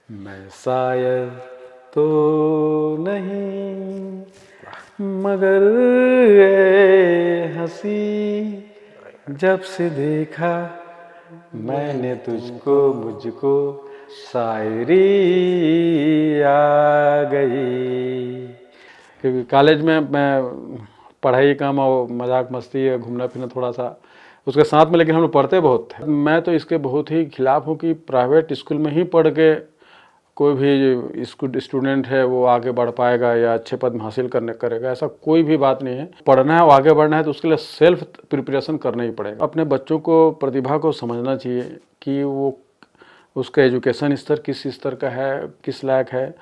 मैं शायर तो नहीं मगर ए हंसी, जब से देखा मैंने तुझको मुझको शायरी आ गई। क्योंकि कॉलेज में मैं पढ़ाई कम और मजाक मस्ती घूमना फिरना थोड़ा सा उसके साथ में, लेकिन हम लोग पढ़ते बहुत थे। मैं तो इसके बहुत ही खिलाफ हूँ कि प्राइवेट स्कूल में ही पढ़ के कोई भी स्टूडेंट है वो आगे बढ़ पाएगा या अच्छे पद में हासिल करेगा, ऐसा कोई भी बात नहीं है। पढ़ना है और आगे बढ़ना है तो उसके लिए सेल्फ प्रिपरेशन करना ही पड़ेगा। अपने बच्चों को प्रतिभा को समझना चाहिए कि वो उसका एजुकेशन स्तर किस स्तर का है, किस लायक है।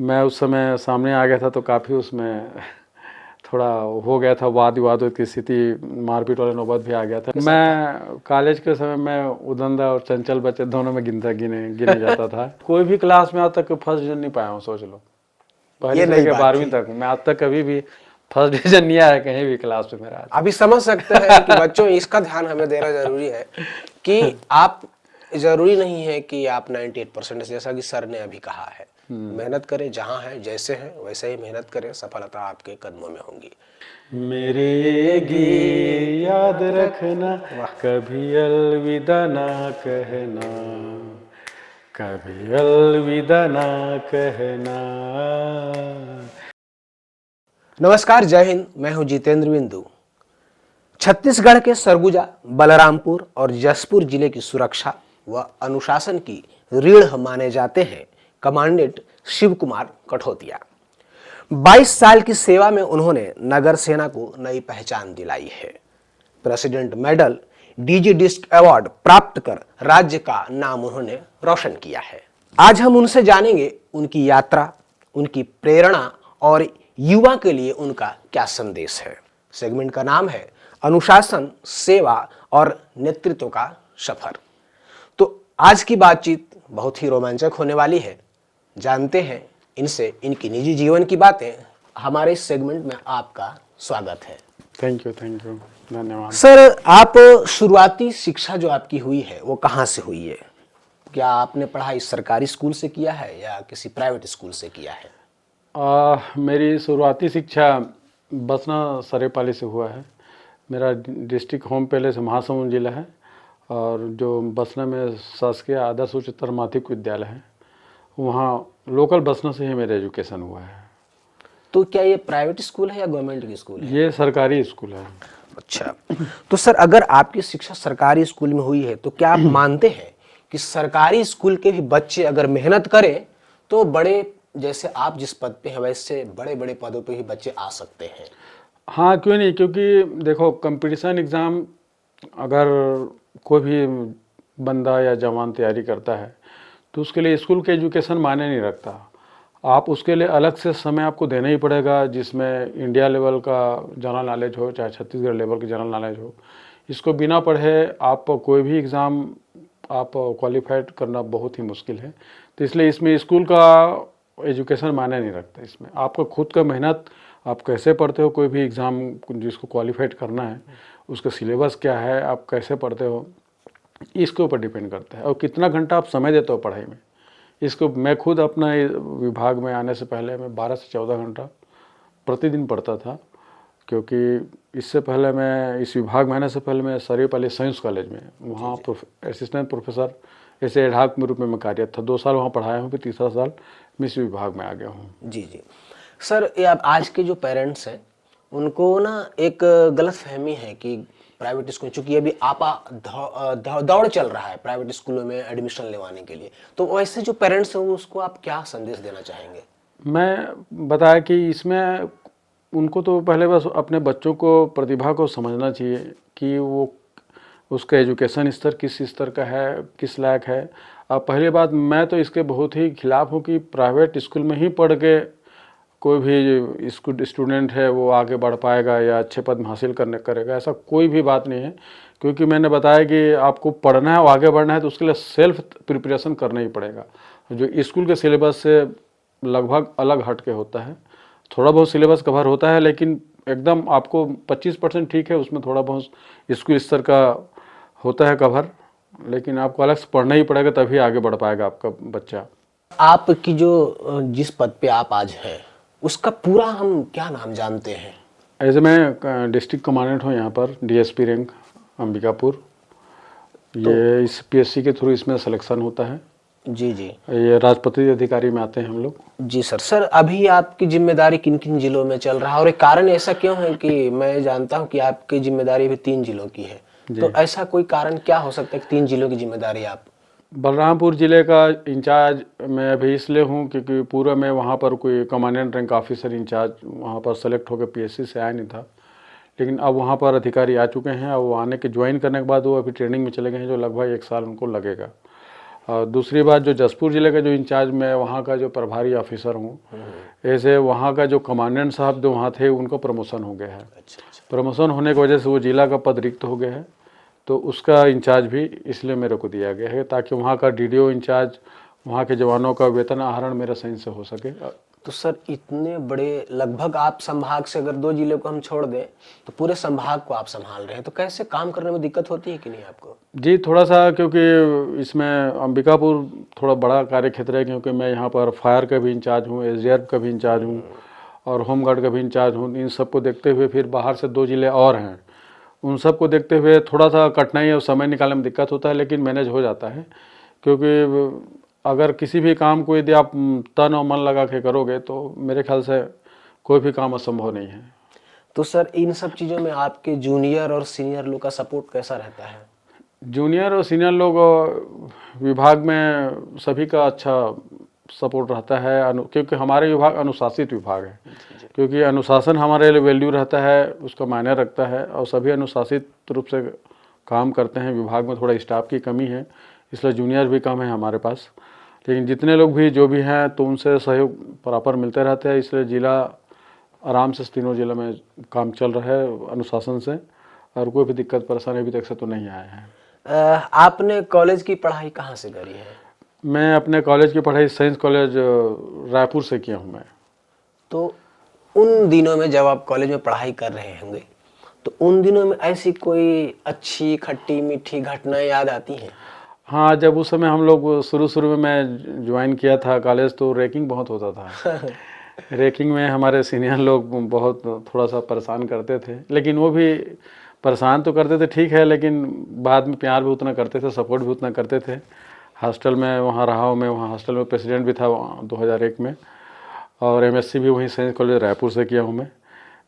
मैं उस समय सामने आ गया था तो काफ़ी उसमें थोड़ा हो गया था, वाद विवाद की स्थिति, मारपीट वाला नौबत भी आ गया था। मैं कॉलेज के समय में उदंदा और चंचल बच्चे दोनों में गिने जाता था। कोई भी क्लास में आज तक फर्स्ट डिवीजन नहीं पाया हूँ, सोच लो। पहले से लेकर 12वीं तक मैं आज तक कभी भी फर्स्ट डिवीजन नहीं आया कहीं भी क्लास में मेरा। अभी समझ सकते हैं कि बच्चों इसका ध्यान हमें देना जरूरी है कि आप जरूरी नहीं है कि आप 98% जैसा कि सर ने अभी कहा है, मेहनत करें, जहां है जैसे हैं वैसे ही मेहनत करें, सफलता आपके कदमों में होंगी। मेरे गी याद रखना, कभी अलविदा ना कहना, कभी अलविदा ना कहना। नमस्कार, जय हिंद। मैं हूं जितेंद्र बिंदु। छत्तीसगढ़ के सरगुजा, बलरामपुर और जसपुर जिले की सुरक्षा व अनुशासन की रीढ़ माने जाते हैं कमांडेंट शिव कुमार कठोतिया। 22 साल की सेवा में उन्होंने नगर सेना को नई पहचान दिलाई है। President medal, DG disc award प्राप्त कर राज्य का नाम उन्होंने रोशन किया है। आज हम उनसे जानेंगे उनकी यात्रा, उनकी प्रेरणा और युवा के लिए उनका क्या संदेश है। सेगमेंट का नाम है अनुशासन, सेवा और नेतृत्व का सफर। तो आज की बातचीत बहुत ही रोमांचक होने वाली है। जानते हैं इनसे इनकी निजी जीवन की बातें। हमारे इस सेगमेंट में आपका स्वागत है। थैंक यू, धन्यवाद। सर, आप शुरुआती शिक्षा जो आपकी हुई है वो कहाँ से हुई है? क्या आपने पढ़ाई सरकारी स्कूल से किया है या किसी प्राइवेट स्कूल से किया है? मेरी शुरुआती शिक्षा बसना सरेपाली से हुआ है। मेरा डिस्ट्रिक्ट होम पहले से महासमुंद जिला है और जो बसना में शासकीय आदर्श उच्चतर माध्यमिक विद्यालय है, वहाँ लोकल बसना से ही मेरा एजुकेशन हुआ है। तो क्या ये प्राइवेट स्कूल है या गवर्नमेंट की स्कूल है? ये सरकारी स्कूल है। अच्छा, तो सर अगर आपकी शिक्षा सरकारी स्कूल में हुई है तो क्या आप मानते हैं कि सरकारी स्कूल के भी बच्चे अगर मेहनत करें तो बड़े, जैसे आप जिस पद पे हैं वैसे बड़े बड़े पदों पे भी बच्चे आ सकते हैं? हाँ, क्यों नहीं, क्योंकि देखो कंपटीशन एग्ज़ाम अगर कोई भी बंदा या जवान तैयारी करता है तो उसके लिए स्कूल के एजुकेशन मायने नहीं रखता। आप उसके लिए अलग से समय आपको देना ही पड़ेगा, जिसमें इंडिया लेवल का जनरल नॉलेज हो चाहे छत्तीसगढ़ लेवल की जनरल नॉलेज हो। इसको बिना पढ़े आप कोई भी एग्ज़ाम आप क्वालिफाइड करना बहुत ही मुश्किल है। तो इसलिए इसमें स्कूल का एजुकेशन मायने नहीं रखता। इसमें आपका खुद का मेहनत, आप कैसे पढ़ते हो, कोई भी एग्ज़ाम जिसको क्वालिफाइड करना है उसका सिलेबस क्या है, आप कैसे पढ़ते हो, इसके ऊपर डिपेंड करता है। और कितना घंटा आप समय देते हो पढ़ाई में, इसको मैं खुद अपना विभाग में आने से पहले मैं 12 से 14 घंटा प्रतिदिन पढ़ता था। क्योंकि इससे पहले मैं इस विभाग में आने से पहले मैं सरेपाली साइंस कॉलेज में वहाँ असिस्टेंट प्रोफेसर ऐसे एडहॉक के रूप में मैं कार्यरत था। 2 साल वहाँ पढ़ाया हूँ, फिर तीसरा साल मैं इस विभाग में आ गया हूँ। जी जी सर, ये अब आज के जो पेरेंट्स हैं उनको ना एक गलत फहमी है कि प्राइवेट स्कूल, चूंकि अभी दौड़ चल रहा है प्राइवेट स्कूलों में एडमिशन लेवाने के लिए, तो वैसे जो पेरेंट्स हैं उसको आप क्या संदेश देना चाहेंगे? मैं बताया कि इसमें उनको तो पहले बस अपने बच्चों को प्रतिभा को समझना चाहिए कि वो उसका एजुकेशन स्तर किस स्तर का है, किस लायक है। अब पहली बात, मैं तो इसके बहुत ही खिलाफ हूँ कि प्राइवेट स्कूल में ही पढ़ के कोई भी स्टूडेंट है वो आगे बढ़ पाएगा या अच्छे पद में हासिल करेगा, ऐसा कोई भी बात नहीं है। क्योंकि मैंने बताया कि आपको पढ़ना है और आगे बढ़ना है तो उसके लिए सेल्फ प्रिपरेशन करना ही पड़ेगा, जो स्कूल के सिलेबस से लगभग अलग हट के होता है। थोड़ा बहुत सिलेबस कवर होता है लेकिन एकदम आपको 25% ठीक है, उसमें थोड़ा बहुत स्कूल स्तर का होता है कवर, लेकिन आपको अलग से पढ़ना ही पड़ेगा तभी आगे बढ़ पाएगा आपका बच्चा। आपकी जो जिस पद पे आप आज हैं उसका पूरा हम क्या नाम जानते हैं? ऐसे मैं डिस्ट्रिक्ट कमांडेंट हूँ यहाँ पर, डीएसपी रैंक अंबिकापुर। ये इस पीएससी के थ्रू इसमें सिलेक्शन होता है। जी जी ये राजपत्रित अधिकारी में आते हैं हम लोग। जी सर, अभी आपकी जिम्मेदारी किन किन जिलों में चल रहा है और एक कारण ऐसा क्यों है कि मैं जानता हूं कि आपकी जिम्मेदारी अभी 3 जिलों की है, तो ऐसा कोई कारण क्या हो सकता है कि 3 जिलों की जिम्मेदारी आप? बलरामपुर ज़िले का इंचार्ज मैं अभी इसलिए हूँ क्योंकि पूरा मैं वहाँ पर कोई कमांडेंट रैंक ऑफिसर इंचार्ज वहाँ पर सेलेक्ट होकर पीएससी से आया नहीं था, लेकिन अब वहाँ पर अधिकारी आ चुके हैं। और वो आने के ज्वाइन करने के बाद वो अभी ट्रेनिंग में चले गए हैं, जो लगभग 1 साल उनको लगेगा। और दूसरी बात, जो जसपुर ज़िले का जो इंचार्ज मैं वहाँ का जो प्रभारी ऑफिसर हूँ, ऐसे वहाँ का जो कमांडेंट साहब जो वहाँ थे उनको प्रमोशन हो गया है। प्रमोशन होने की वजह से वो जिला का पद रिक्त हो गया है, तो उसका इंचार्ज भी इसलिए मेरे को दिया गया है ताकि वहाँ का डीडीओ इंचार्ज, वहाँ के जवानों का वेतन आहरण मेरा सही से हो सके। तो सर इतने बड़े, लगभग आप संभाग से अगर 2 जिले को हम छोड़ दें तो पूरे संभाग को आप संभाल रहे हैं, तो कैसे काम करने में दिक्कत होती है कि नहीं आपको? जी थोड़ा सा, क्योंकि इसमें अंबिकापुर थोड़ा बड़ा कार्य क्षेत्र है, क्योंकि मैं यहाँ पर फायर का भी इंचार्ज हूँ, एसडीआरएफ का भी इंचार्ज हूँ और होमगार्ड का भी इंचार्ज हूँ। इन सबको देखते हुए फिर बाहर से 2 जिले और हैं, उन सबको देखते हुए थोड़ा सा कठिनाई और समय निकालने में दिक्कत होता है, लेकिन मैनेज हो जाता है। क्योंकि अगर किसी भी काम को यदि आप तन और मन लगा के करोगे तो मेरे ख्याल से कोई भी काम असंभव नहीं है। तो सर इन सब चीज़ों में आपके जूनियर और सीनियर लोग का सपोर्ट कैसा रहता है? जूनियर और सीनियर लोग विभाग में सभी का अच्छा सपोर्ट रहता है, क्योंकि हमारे विभाग अनुशासित विभाग है। क्योंकि अनुशासन हमारे लिए वैल्यू रहता है, उसका मायने रखता है, और सभी अनुशासित रूप से काम करते हैं। विभाग में थोड़ा स्टाफ की कमी है, इसलिए जूनियर भी कम है हमारे पास, लेकिन जितने लोग भी जो भी हैं तो उनसे सहयोग बराबर मिलते रहते हैं। इसलिए जिला आराम से तीनों जिलों में काम चल रहा है अनुशासन से, और कोई भी दिक्कत परेशानी अभी तक से तो नहीं आया है। आपने कॉलेज की पढ़ाई कहाँ से करी है? मैं अपने कॉलेज की पढ़ाई साइंस कॉलेज रायपुर से किया हूँ मैं। तो उन दिनों में जब आप कॉलेज में पढ़ाई कर रहे होंगे तो उन दिनों में ऐसी कोई अच्छी खट्टी मीठी घटनाएं याद आती हैं? हाँ, जब उस समय हम लोग शुरू में मैं ज्वाइन किया था कॉलेज, तो रैकिंग बहुत होता था। रैकिंग में हमारे सीनियर लोग बहुत थोड़ा सा परेशान करते थे, लेकिन वो भी परेशान तो करते थे ठीक है, लेकिन बाद में प्यार भी उतना करते थे, सपोर्ट भी उतना करते थे। हॉस्टल में वहाँ रहा हूँ मैं, वहाँ हॉस्टल में प्रेसिडेंट भी था 2001 में, और एमएससी भी वहीं साइंस कॉलेज रायपुर से किया हूँ मैं।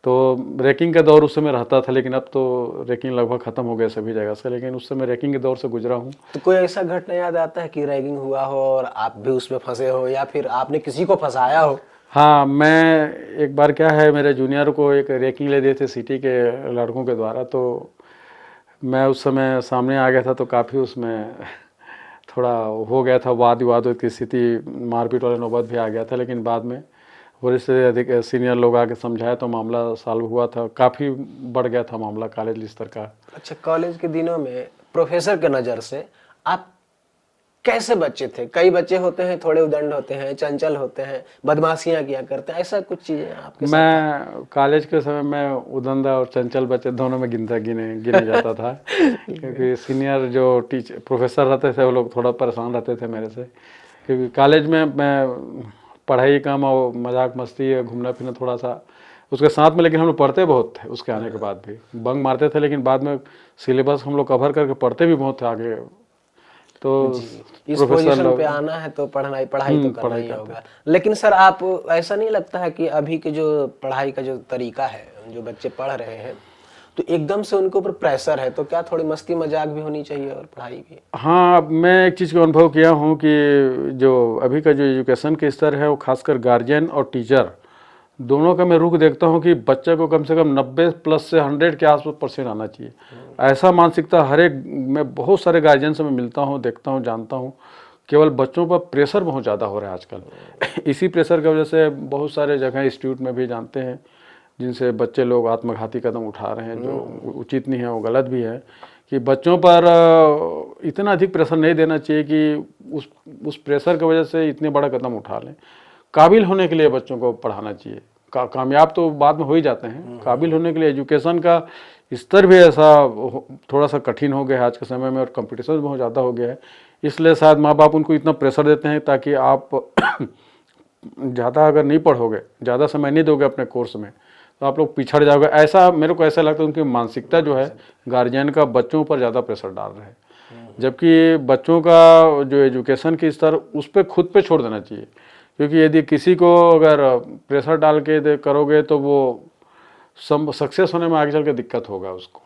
तो रैकिंग का दौर उस समय रहता था, लेकिन अब तो रैकिंग लगभग ख़त्म हो गया सभी जगह से, लेकिन उस समय रैकिंग के दौर से गुजरा हूँ। तो कोई ऐसा घटना याद आता है कि रैगिंग हुआ हो और आप भी उसमें फंसे हो, या फिर आपने किसी को फंसाया हो? हाँ, मैं एक बार क्या है, मेरे जूनियर को एक रैकिंग ले दिए थे सिटी के लड़कों के द्वारा, तो मैं उस समय सामने आ गया था, तो काफ़ी उसमें थोड़ा हो गया था, वाद विवाद की स्थिति, मारपीट वाला नौबत भी आ गया था। लेकिन बाद में वरिष्ठ से अधिक सीनियर लोग आके समझाया तो मामला सॉल्व हुआ था, काफ़ी बढ़ गया था मामला कॉलेज स्तर का। अच्छा, कॉलेज के दिनों में प्रोफेसर के नज़र से आप कैसे बच्चे थे? कई बच्चे होते हैं थोड़े उदंड होते हैं, चंचल होते हैं, बदमाशियां किया करते हैं, ऐसा कुछ चीजें आपके साथ? मैं कॉलेज के समय में उदंड और चंचल बच्चे दोनों में गिने जाता था। क्योंकि सीनियर जो टीचर प्रोफेसर रहते थे वो लोग थोड़ा परेशान रहते थे मेरे से, क्योंकि कॉलेज में मैं पढ़ाई कम और मजाक मस्ती घूमना फिरना थोड़ा सा उसके साथ में, लेकिन हम लोग पढ़ते बहुत थे। उसके आने के बाद भी बंक मारते थे, लेकिन बाद में सिलेबस हम लोग कवर करके पढ़ते भी बहुत थे आगे। तो इस पोजीशन पे आना है तो पढ़ाई तो करना ही होगा। लेकिन सर आप ऐसा नहीं लगता है कि अभी के जो पढ़ाई का जो तरीका है, जो बच्चे पढ़ रहे हैं तो एकदम से उनके ऊपर प्रेशर है, तो क्या थोड़ी मस्ती मजाक भी होनी चाहिए और पढ़ाई भी? हाँ, मैं एक चीज़ को अनुभव किया हूँ कि जो अभी का जो एजुकेशन के स्तर है वो खासकर गार्जियन और टीचर दोनों का मैं रुख देखता हूँ कि बच्चे को कम से कम 90+ से 100 के आसपास % आना चाहिए। ऐसा मानसिकता हर एक, मैं बहुत सारे गार्जियन से मैं मिलता हूँ, देखता हूँ, जानता हूँ, केवल बच्चों पर प्रेशर बहुत ज़्यादा हो रहा है आजकल। इसी प्रेशर की वजह से बहुत सारे जगह इंस्टीट्यूट में भी जानते हैं जिनसे बच्चे लोग आत्मघाती कदम उठा रहे हैं, जो उचित नहीं है, वो गलत भी है। कि बच्चों पर इतना अधिक प्रेशर नहीं देना चाहिए कि उस प्रेशर की वजह से इतने बड़ा कदम उठा लें। काबिल होने के लिए बच्चों को पढ़ाना चाहिए। कामयाब तो बाद में हो ही जाते हैं, काबिल होने के लिए एजुकेशन का स्तर भी ऐसा थोड़ा सा कठिन हो गया है आज के समय में, और कंपटीशन बहुत ज़्यादा हो गया है। इसलिए शायद माँ बाप उनको इतना प्रेशर देते हैं ताकि आप ज़्यादा अगर नहीं पढ़ोगे, ज़्यादा समय नहीं दोगे अपने कोर्स में, तो आप लोग पिछड़ जाओगे। ऐसा मेरे को ऐसा लगता है, उनकी मानसिकता जो है गार्जियन का बच्चों पर ज़्यादा प्रेशर डाल रहे हैं, जबकि बच्चों का जो एजुकेशन की स्तर उस पर खुद पे छोड़ देना चाहिए। क्योंकि यदि किसी को अगर प्रेशर डाल के करोगे तो वो सक्सेस होने में आगे चल के दिक्कत होगा उसको।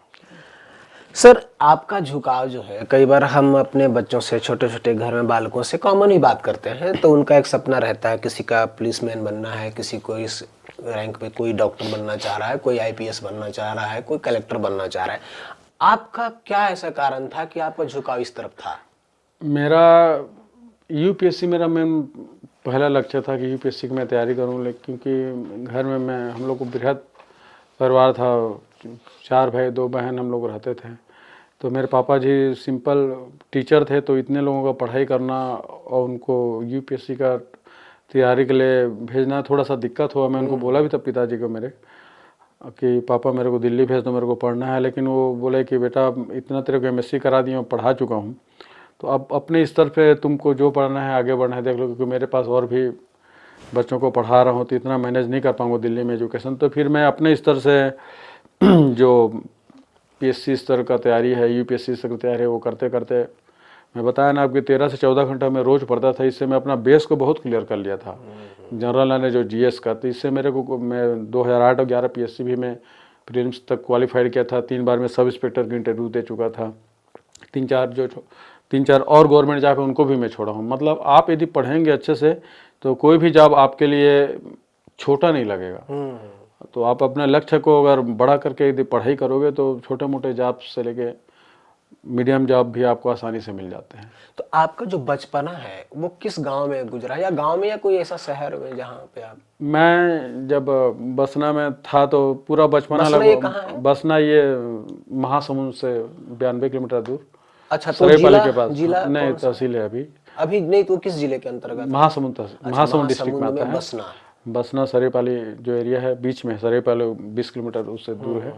सर, आपका झुकाव जो है, कई बार हम अपने बच्चों से, छोटे छोटे घर में बालकों से कॉमन ही बात करते हैं, तो उनका एक सपना रहता है, किसी का पुलिसमैन बनना है, किसी को इस रैंक पे कोई डॉक्टर बनना चाह रहा है, कोई आईपीएस बनना चाह रहा है, कोई कलेक्टर बनना चाह रहा है। आपका क्या ऐसा कारण था कि आपका झुकाव इस तरफ था? मेरा यूपीएससी मेरा मेन पहला लक्ष्य था कि यूपीएससी की मैं तैयारी करूं, लेकिन क्योंकि घर में हम लोग को बृहद परिवार था, 4 भाई 2 बहन हम लोग रहते थे। तो मेरे पापा जी सिंपल टीचर थे, तो इतने लोगों का पढ़ाई करना और उनको यूपीएससी का तैयारी के लिए भेजना थोड़ा सा दिक्कत हुआ। मैं उनको बोला भी था, पिताजी को मेरे, कि पापा मेरे को दिल्ली भेज दो, मेरे को पढ़ना है। लेकिन वो बोले कि बेटा इतना तेरे को एमएससी करा दिया, पढ़ा चुका हूँ, तो अब अपने स्तर पे तुमको जो पढ़ना है आगे बढ़ना है देख लो, क्योंकि मेरे पास और भी बच्चों को पढ़ा रहा हूँ, तो इतना मैनेज नहीं कर पाऊँगा दिल्ली में एजुकेशन। तो फिर मैं अपने स्तर से जो पीएससी स्तर का तैयारी है, यूपीएससी स्तर की तैयारी है, वो करते करते मैं बताया ना आपकी 13 से 14 घंटा मैं रोज़ पढ़ता था। इससे मैं अपना बेस को बहुत क्लियर कर लिया था, जनरल नॉलेज जो जीएस का। तो इससे मेरे को, मैं 2008 और 11 पीएससी भी मैं प्रीलिम्स तक क्वालिफाइड किया था। 3 बार मैं सब इंस्पेक्टर की इंटरव्यू दे चुका था। 3-4 और गवर्नमेंट जाकर उनको भी मैं छोड़ा हूँ। मतलब आप यदि पढ़ेंगे अच्छे से तो कोई भी जॉब आपके लिए छोटा नहीं लगेगा। तो आप अपने लक्ष्य को अगर बड़ा करके यदि पढ़ाई करोगे तो छोटे मोटे जॉब से लेके मीडियम जॉब भी आपको आसानी से मिल जाते हैं। तो आपका जो बचपना है वो किस गांव में गुजरा, या गांव में या कोई ऐसा शहर में जहाँ पे आप? मैं जब बसना में था तो पूरा बचपना बसना ये कहाँ है? बसना ये महासमुंद से 92 किलोमीटर दूर, अच्छा, तो सरायपाली के पास। जिला नहीं, कौन सा? तहसील है अभी नहीं, तो किस जिले के अंतर्गत? महासमुंद महासमुंद डिस्ट्रिक्ट में महासमुंद आता में है। बसना। बसना सरायपाली जो एरिया है बीच में, सरायपाली 20 किलोमीटर उससे दूर है,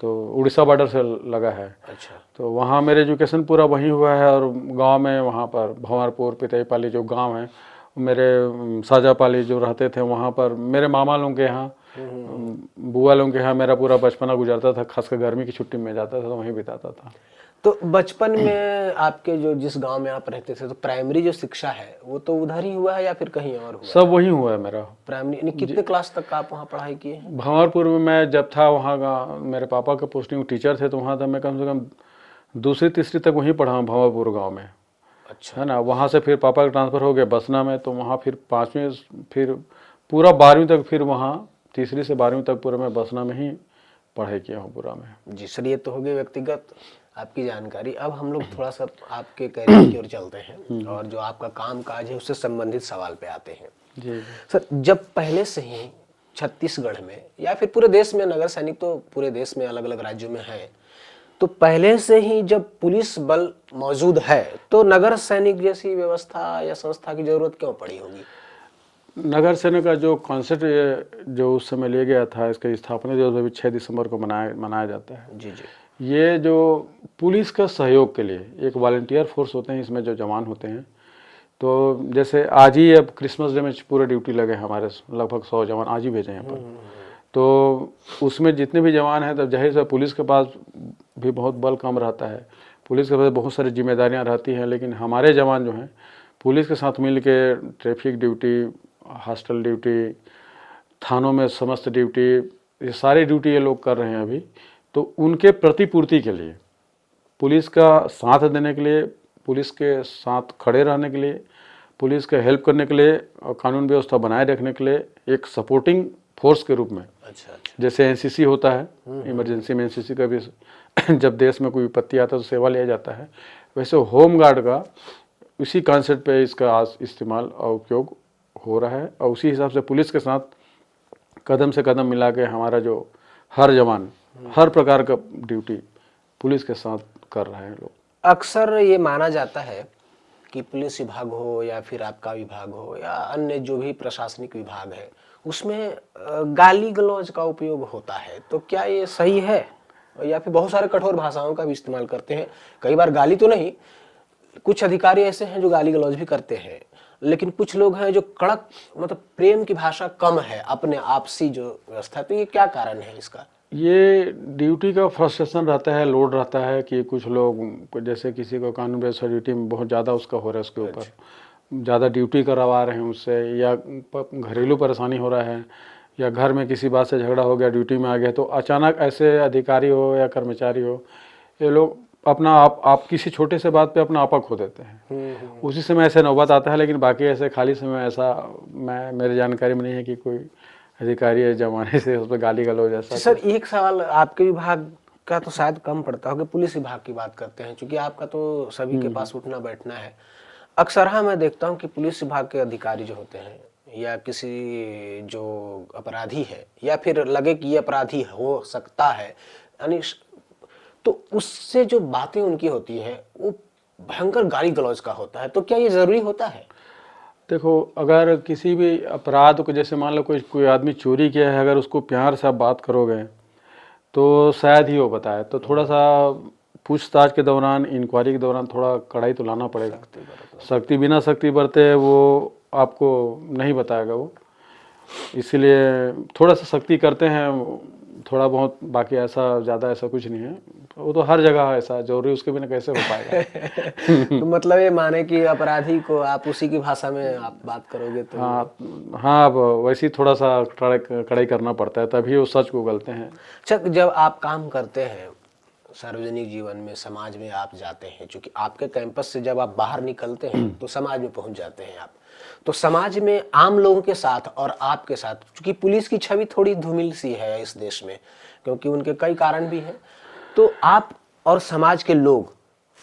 तो उड़ीसा बॉर्डर से लगा है। अच्छा। तो वहाँ मेरे एजुकेशन पूरा वहीं हुआ है। और गांव में वहाँ पर भंवरपुर पितईपाली जो गांव है, मेरे साजापाली जो रहते थे वहाँ पर मेरे मामा लोगों के यहाँ, बुआ लोगों के यहाँ मेरा पूरा बचपना गुजरता था। खासकर गर्मी की छुट्टी में जाता था तो वहीं बिताता था। तो बचपन में आपके जो जिस गांव में आप रहते थे, तो प्राइमरी जो शिक्षा है वो तो उधर ही हुआ है या फिर कहीं और हुआ? सब वहीं हुआ है मेरा। प्राइमरी कितने क्लास तक आप वहाँ पढ़ाई किए हैं? भंवरपुर में मैं जब था वहाँ मेरे पापा का पोस्टिंग टीचर थे, तो वहाँ था मैं कम से कम 2री-3री तक वहीं पढ़ा हूँ भंवरपुर गाँव में। अच्छा। है ना। वहाँ से फिर पापा का ट्रांसफ़र हो गया बसना में, तो वहाँ फिर 5वीं फिर पूरा 12वीं तक, फिर वहाँ 3री से 12वीं तक पूरा मैं बसना में ही पढ़ाई किया हूँ पूरा में। जी सर, ये तो हो गई व्यक्तिगत आपकी जानकारी। अब हम लोग थोड़ा सा आपके करियर की ओर चलते हैं और जो आपका काम काज है उससे संबंधित सवाल पे आते हैं। जी सर, जब पहले से ही छत्तीसगढ़ में या फिर पूरे देश में, नगर सैनिक तो पूरे देश में अलग अलग राज्यों में है, तो पहले से ही जब पुलिस बल मौजूद है तो नगर सैनिक जैसी व्यवस्था या संस्था की जरूरत क्यों पड़ी होगी? नगर सैनिक का जो कॉन्सेप्ट जो उस समय लिया गया था, इसका स्थापना जो अभी 6 दिसंबर को मनाया जाता है। जी जी। ये जो पुलिस का सहयोग के लिए एक वॉलंटियर फोर्स होते हैं, इसमें जो जवान होते हैं, तो जैसे आज ही अब क्रिसमस डे में पूरे ड्यूटी लगे हमारे लगभग 100 जवान आज ही भेजे यहाँ पर। तो उसमें जितने भी जवान हैं, तब जाहिर से पुलिस के पास भी बहुत बल कम रहता है, पुलिस के पास बहुत सारी जिम्मेदारियाँ रहती हैं। लेकिन हमारे जवान जो हैं पुलिस के साथ मिल के ट्रैफिक ड्यूटी, हॉस्टल ड्यूटी, थानों में समस्त ड्यूटी, ये सारी ड्यूटी ये लोग कर रहे हैं अभी। तो उनके प्रतिपूर्ति के लिए, पुलिस का साथ देने के लिए, पुलिस के साथ खड़े रहने के लिए, पुलिस का हेल्प करने के लिए और कानून व्यवस्था बनाए रखने के लिए एक सपोर्टिंग फोर्स के रूप में, अच्छा। जैसे एनसीसी होता है, इमरजेंसी में एनसीसी का भी जब देश में कोई विपत्ति आता है तो सेवा लिया जाता है, वैसे होम गार्ड का उसी कॉन्सेप्ट पे इसका इस्तेमाल और उपयोग हो रहा है। और उसी हिसाब से पुलिस के साथ कदम से कदम मिला के हमारा जो हर जवान हर प्रकार का ड्यूटी पुलिस के साथ कर रहे हैं लोग। अक्सर ये माना जाता है कि पुलिस विभाग हो या फिर आपका विभाग हो या अन्य जो भी प्रशासनिक विभाग है, उसमें गाली गलौज का उपयोग होता है, तो क्या ये सही है? या फिर बहुत सारे कठोर भाषाओं का भी इस्तेमाल करते हैं, कई बार गाली तो नहीं कुछ अधिकारी ऐसे हैं जो गाली गलौज भी करते हैं, लेकिन कुछ लोग हैं जो कड़क, मतलब प्रेम की भाषा कम है अपने आपसी जो व्यवस्था है। तो ये क्या कारण है इसका? ये ड्यूटी का फ्रस्ट्रेशन रहता है, लोड रहता है कि कुछ लोग जैसे किसी को कानून व्यवस्था ड्यूटी में बहुत ज़्यादा उसका हो रहा है, उसके ऊपर ज़्यादा ड्यूटी करवा रहे हैं उससे, या घरेलू परेशानी हो रहा है, या घर में किसी बात से झगड़ा हो गया, ड्यूटी में आ गया, तो अचानक ऐसे अधिकारी हो या कर्मचारी हो, ये लोग अपना आप किसी छोटे से बात पे अपना आपा खो देते हैं। उसी समय ऐसे नौबत आता है, लेकिन बाकी ऐसे खाली समय ऐसा मेरी जानकारी में नहीं है कि कोई अधिकारी है जमाने से उस पर गाली गलौज ऐसा। सर एक सवाल, आपके विभाग का तो शायद कम पड़ता होगा, पुलिस विभाग की बात करते हैं, क्योंकि आपका तो सभी के पास उठना बैठना है। अक्सर हाँ मैं देखता हूँ कि पुलिस विभाग के अधिकारी जो होते हैं, या किसी जो अपराधी है, या फिर लगे कि ये अपराधी हो सकता है, यानी तो उससे जो बातें उनकी होती है वो भयंकर गाली गलौज का होता है। तो क्या ये जरूरी होता है? देखो, अगर किसी भी अपराध को, जैसे मान लो कोई आदमी चोरी किया है, अगर उसको प्यार से आप बात करोगे तो शायद ही वो बताए। तो थोड़ा सा पूछताछ के दौरान, इंक्वायरी के दौरान थोड़ा कड़ाई तो लाना पड़ेगा। सख्ती, बिना सख्ती बरते वो आपको नहीं बताएगा वो, इसीलिए थोड़ा सा सख्ती करते हैं थोड़ा बहुत, बाकी ऐसा ज़्यादा ऐसा कुछ नहीं है। वो तो हर जगह है ऐसा, जरूरी उसके बिना कैसे हो पाएगा। तो मतलब ये माने कि अपराधी को आप उसी की भाषा में आप बात करोगे तो? हाँ, अब वैसे ही थोड़ा सा कड़ाई करना पड़ता है, तभी वो सच को उगलते हैं। अच्छा, जब आप काम करते हैं सार्वजनिक जीवन में, समाज में आप जाते हैं, क्योंकि आपके कैंपस से जब आप बाहर निकलते हैं तो समाज में पहुंच जाते हैं आप, तो समाज में आम लोगों के साथ और आपके साथ, क्योंकि पुलिस की छवि थोड़ी धूमिल सी है इस देश में, क्योंकि उनके कई कारण भी हैं, तो आप और समाज के लोग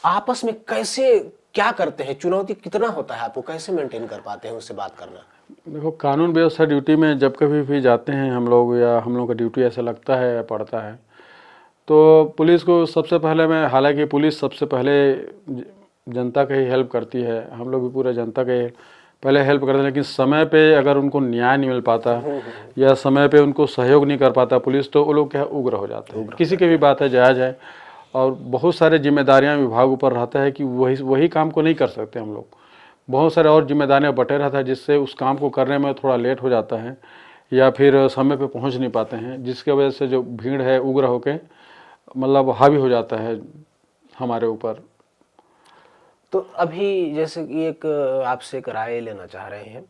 आपस में कैसे क्या करते हैं? चुनौती कितना होता है आपको, कैसे मेंटेन कर पाते हैं उससे बात करना? देखो, कानून व्यवस्था ड्यूटी में जब कभी भी जाते हैं हम लोग, या हम लोग का ड्यूटी ऐसा लगता है या पड़ता है, तो पुलिस को सबसे पहले मैं, हालांकि पुलिस सबसे पहले जनता का ही हेल्प करती है, हम लोग भी पूरा जनता का ही पहले हेल्प करते हैं, लेकिन समय पे अगर उनको न्याय नहीं मिल पाता या समय पे उनको सहयोग नहीं कर पाता पुलिस, तो वो लोग क्या उग्र हो जाते हैं। किसी की भी बात है, जायज़ है, और बहुत सारे जिम्मेदारियां विभाग ऊपर रहता है कि वही काम को नहीं कर सकते हम लोग, बहुत सारे और जिम्मेदारियां बटे रहता है, जिससे उस काम को करने में थोड़ा लेट हो जाता है, या फिर समय पे पहुंच नहीं पाते हैं, जिसकी वजह से जो भीड़ है उग्र होके मतलब हावी हो जाता है हमारे ऊपर। तो अभी जैसे कि एक आपसे एक राय लेना चाह रहे हैं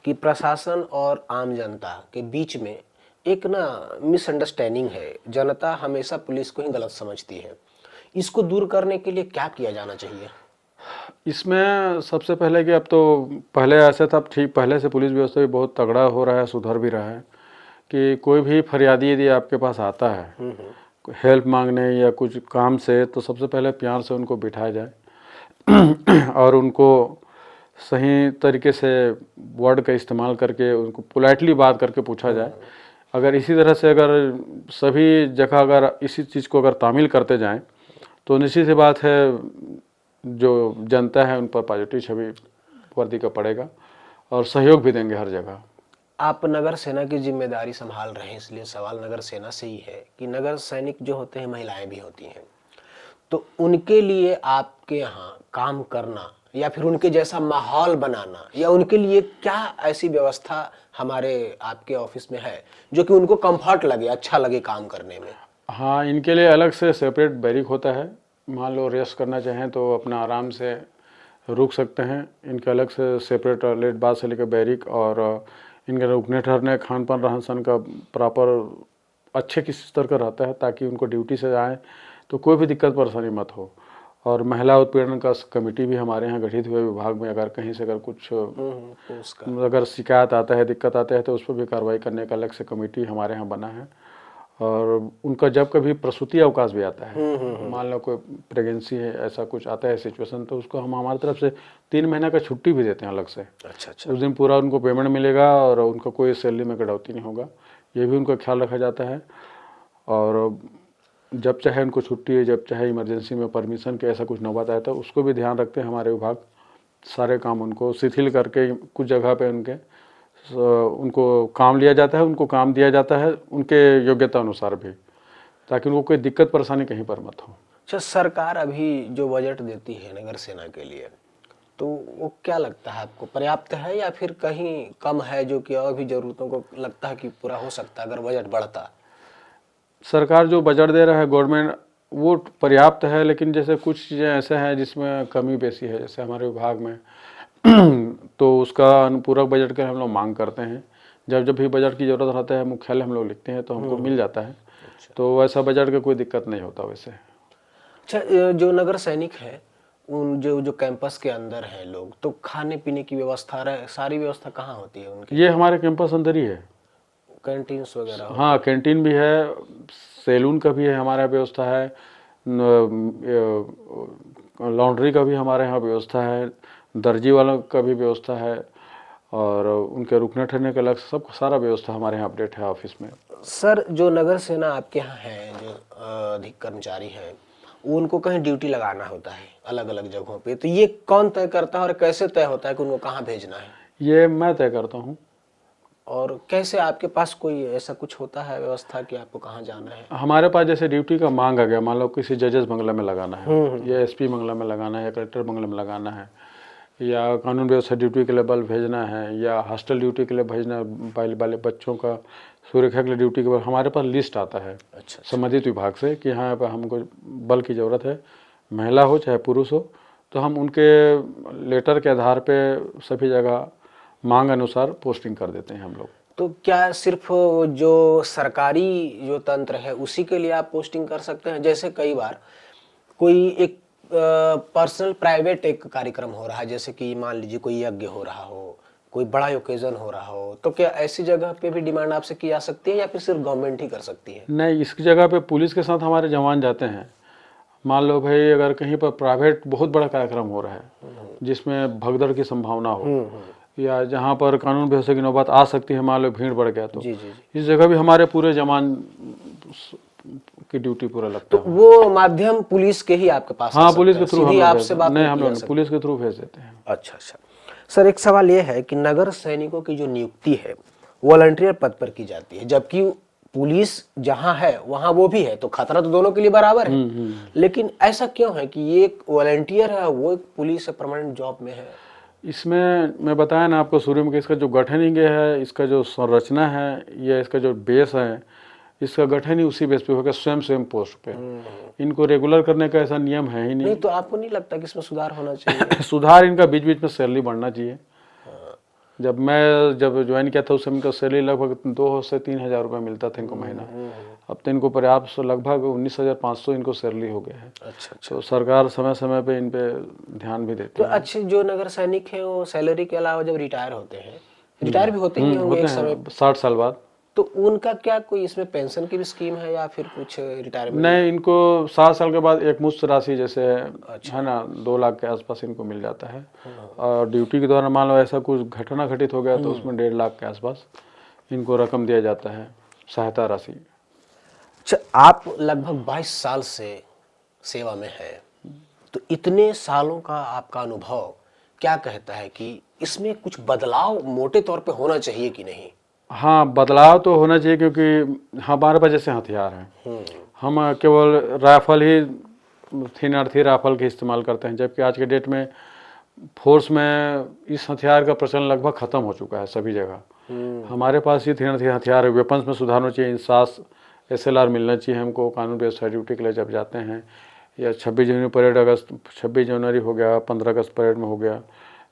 कि प्रशासन और आम जनता के बीच में एक ना मिसअंडरस्टैंडिंग है, जनता हमेशा पुलिस को ही गलत समझती है, इसको दूर करने के लिए क्या किया जाना चाहिए? इसमें सबसे पहले कि अब तो, पहले ऐसा था, ठीक पहले से पुलिस व्यवस्था भी बहुत तगड़ा हो रहा है, सुधर भी रहा है, कि कोई भी फरियादी यदि आपके पास आता है हेल्प मांगने या कुछ काम से, तो सबसे पहले प्यार से उनको बिठाया जाए और उनको सही तरीके से वर्ड का इस्तेमाल करके उनको पोलाइटली बात करके पूछा जाए। अगर इसी तरह से अगर सभी जगह अगर इसी चीज़ को अगर तामील करते जाएं, तो निश्चित सी बात है जो जनता है उन पर पॉजिटिव छवि वर्दी का पड़ेगा, और सहयोग भी देंगे हर जगह। आप नगर सेना की जिम्मेदारी संभाल रहे हैं, इसलिए सवाल नगर सेना से ही है कि नगर सैनिक जो होते हैं महिलाएं भी होती हैं, तो उनके लिए आपके यहाँ काम करना या फिर उनके जैसा माहौल बनाना, या उनके लिए क्या ऐसी व्यवस्था हमारे आपके ऑफिस में है जो कि उनको कंफर्ट लगे, अच्छा लगे काम करने में? हाँ, इनके लिए अलग से सेपरेट बैरिक होता है, मान लो रेस्ट करना चाहें तो अपना आराम से रुक सकते हैं। इनके अलग से सेपरेट लेट बाद से लेकर बैरिक, और इनके रुकने ठहरने, खान पान रहन सहन का प्रॉपर अच्छे किस स्तर का रहता है, ताकि उनको ड्यूटी से आए तो कोई भी दिक्कत परेशानी मत हो। और महिला उत्पीड़न का कमेटी भी हमारे यहाँ गठित हुए विभाग में, अगर कहीं से अगर कुछ अगर शिकायत आता है, दिक्कत आता है, तो उस पर भी कार्रवाई करने का अलग से कमेटी हमारे यहाँ बना है। और उनका जब कभी प्रसूति अवकाश भी आता है, मान लो कोई प्रेगनेंसी है, ऐसा कुछ आता है सिचुएशन, तो उसको हम हमारी तरफ से 3 महीना का छुट्टी भी देते हैं अलग से। अच्छा। उस दिन पूरा उनको पेमेंट मिलेगा और उनका कोई सैलरी में कटौती नहीं होगा, ये भी उनका ख्याल रखा जाता है। और जब चाहे उनको छुट्टी है, जब चाहे इमरजेंसी में परमिशन के ऐसा कुछ नौबत आया तो उसको भी ध्यान रखते हैं हमारे विभाग। सारे काम उनको शिथिल करके कुछ जगह पे उनको काम लिया जाता है, उनको काम दिया जाता है उनके योग्यता अनुसार भी, ताकि उनको कोई दिक्कत परेशानी कहीं पर मत हो। अच्छा, सरकार अभी जो बजट देती है नगर सेना के लिए, तो वो क्या लगता है आपको, पर्याप्त है या फिर कहीं कम है, जो कि और भी जरूरतों को लगता है कि पूरा हो सकता है अगर बजट बढ़ता? सरकार जो बजट दे रहा है गवर्नमेंट, वो पर्याप्त है, लेकिन जैसे कुछ चीज़ें ऐसे हैं जिसमें कमी बेसी है, जैसे हमारे विभाग में तो उसका अनुपूरक बजट का हम लोग मांग करते हैं। जब जब भी बजट की ज़रूरत रहता है मुख्यालय हम लोग लिखते हैं तो हमको मिल जाता है। तो वैसा बजट का कोई दिक्कत नहीं होता वैसे। अच्छा, जो नगर सैनिक है, उन जो जो कैंपस के अंदर हैं लोग, तो खाने पीने की व्यवस्था सारी व्यवस्था कहाँ होती है उनकी? ये हमारे कैंपस अंदर ही है। कैंटीन्स वगैरह? हाँ, कैंटीन भी है, सैलून का भी है हमारा व्यवस्था है, लॉन्ड्री का भी हमारे यहाँ व्यवस्था है, दर्जी वालों का भी व्यवस्था है, और उनके रुकने ठहरने का अलग सब सारा व्यवस्था हमारे यहाँ अपडेट है ऑफिस में। सर, जो नगर सेना आपके यहाँ है, जो अधिक कर्मचारी हैं, उनको कहीं ड्यूटी लगाना होता है अलग अलग जगहों पे, तो ये कौन तय करता है और कैसे तय होता है कि उनको कहाँ भेजना है? ये मैं तय करता हूँ। और कैसे, आपके पास कोई ऐसा कुछ होता है व्यवस्था कि आपको कहाँ जाना है? हमारे पास जैसे ड्यूटी का मांग आ गया, मान लो किसी जजेस बंगला में लगाना है, या एसपी बंगला में लगाना है, या कलेक्टर बंगला में लगाना है, या कानून व्यवस्था ड्यूटी के लिए बल भेजना है, या हॉस्टल ड्यूटी के लिए भेजना है, वाले बच्चों का सुरक्षा के लिए ड्यूटी के बाद हमारे पास लिस्ट आता है अच्छा। संबंधित विभाग से कि यहाँ पर हमको बल की ज़रूरत है, महिला हो चाहे पुरुष हो, तो हम उनके लेटर के आधार पे सभी जगह मांग अनुसार पोस्टिंग कर देते हैं हम लोग। तो क्या सिर्फ जो सरकारी जो तंत्र है उसी के लिए आप पोस्टिंग कर सकते हैं? जैसे कई बार कोई एक पर्सनल प्राइवेट एक कार्यक्रम हो रहा है, जैसे कि मान लीजिए कोई यज्ञ हो रहा हो, कोई बड़ा ओकेजन हो रहा हो, तो क्या ऐसी जगह पे भी डिमांड आपसे की जा सकती है या फिर सिर्फ गवर्नमेंट ही कर सकती है? नहीं, इसकी जगह पे पुलिस के साथ हमारे जवान जाते हैं। मान लो भाई अगर कहीं पर प्राइवेट बहुत बड़ा कार्यक्रम हो रहा है जिसमें भगदड़ की संभावना हो, या जहाँ पर कानून व्यवस्था की नौबत आ सकती है, मान लो भीड़ बढ़ गया, तो जी जी जी। इस जगह भी हमारे पूरे जवान की ड्यूटी पूरा लगता तो है। वो माध्यम पुलिस के ही आपके पास आ हाँ, सकता पुलिस है? के थ्रू सीधी हम आपसे बात नहीं, नहीं हम की जा लोग सकती? पुलिस के थ्रू भेज देते हैं। अच्छा अच्छा। सर, एक सवाल ये है कि नगर सैनिकों की जो नियुक्ति है वॉलंटियर पद पर की जाती है, जबकि पुलिस जहां है वहां वो भी है, तो खतरा तो दोनों के लिए बराबर है। लेकिन ऐसा क्यों है कि ये एक वॉलंटियर है, वो एक पुलिस परमानेंट जॉब में है? इसमें मैं बताया ना आपको शुरू में कि इसका जो गठन ही है, इसका जो संरचना है, या इसका जो बेस है, इसका गठन ही उसी बेस पे होगा, स्वयं पोस्ट पे। इनको रेगुलर करने का ऐसा नियम है ही नहीं। तो आपको नहीं लगता कि इसमें सुधार होना चाहिए? सुधार इनका बीच बीच में सैलरी बढ़ना चाहिए। जब ज्वाइन किया था उस समय इनका सैलरी लगभग 2 से 3 हज़ार रुपये मिलता था इनको महीना। अब तो इनको पर्याप्त लगभग 19,500 इनको सैलरी हो गया है। अच्छा। तो सरकार समय समय पे इन पे ध्यान भी देती तो है। अच्छे जो नगर सैनिक हैं वो सैलरी के अलावा जब रिटायर होते हैं, रिटायर भी होते ही होंगे एक समय, 60 साल बाद, तो उनका क्या कोई इसमें पेंशन की भी स्कीम है या फिर कुछ रिटायरमेंट? नहीं, इनको 60 साल के बाद एक मुश्त राशि जैसे है ना 2 लाख के आसपास इनको मिल जाता है। और ड्यूटी के दौरान मान लो ऐसा कुछ घटना घटित हो गया तो उसमें 1.5 लाख के आसपास इनको रकम दिया जाता है, सहायता राशि। अच्छा, आप लगभग 22 साल से सेवा में है, तो इतने सालों का आपका अनुभव क्या कहता है कि इसमें कुछ बदलाव मोटे तौर पे होना चाहिए कि नहीं? हाँ, बदलाव तो होना चाहिए, क्योंकि हमारे पास जैसे हथियार हैं, हम केवल राइफल ही, थिन अर्थी राइफल के इस्तेमाल करते हैं, जबकि आज के डेट में फोर्स में इस हथियार का प्रचलन लगभग खत्म हो चुका है सभी जगह। हमारे पास ये थिन अर्थी हथियार है। वेपन्स में सुधार होना चाहिए, इंसास SLR मिलना चाहिए हमको कानून व्यवस्था ड्यूटी के लिए जब जाते हैं, या 26 जनवरी परेड, 26 जनवरी हो गया, 15 अगस्त परेड में हो गया,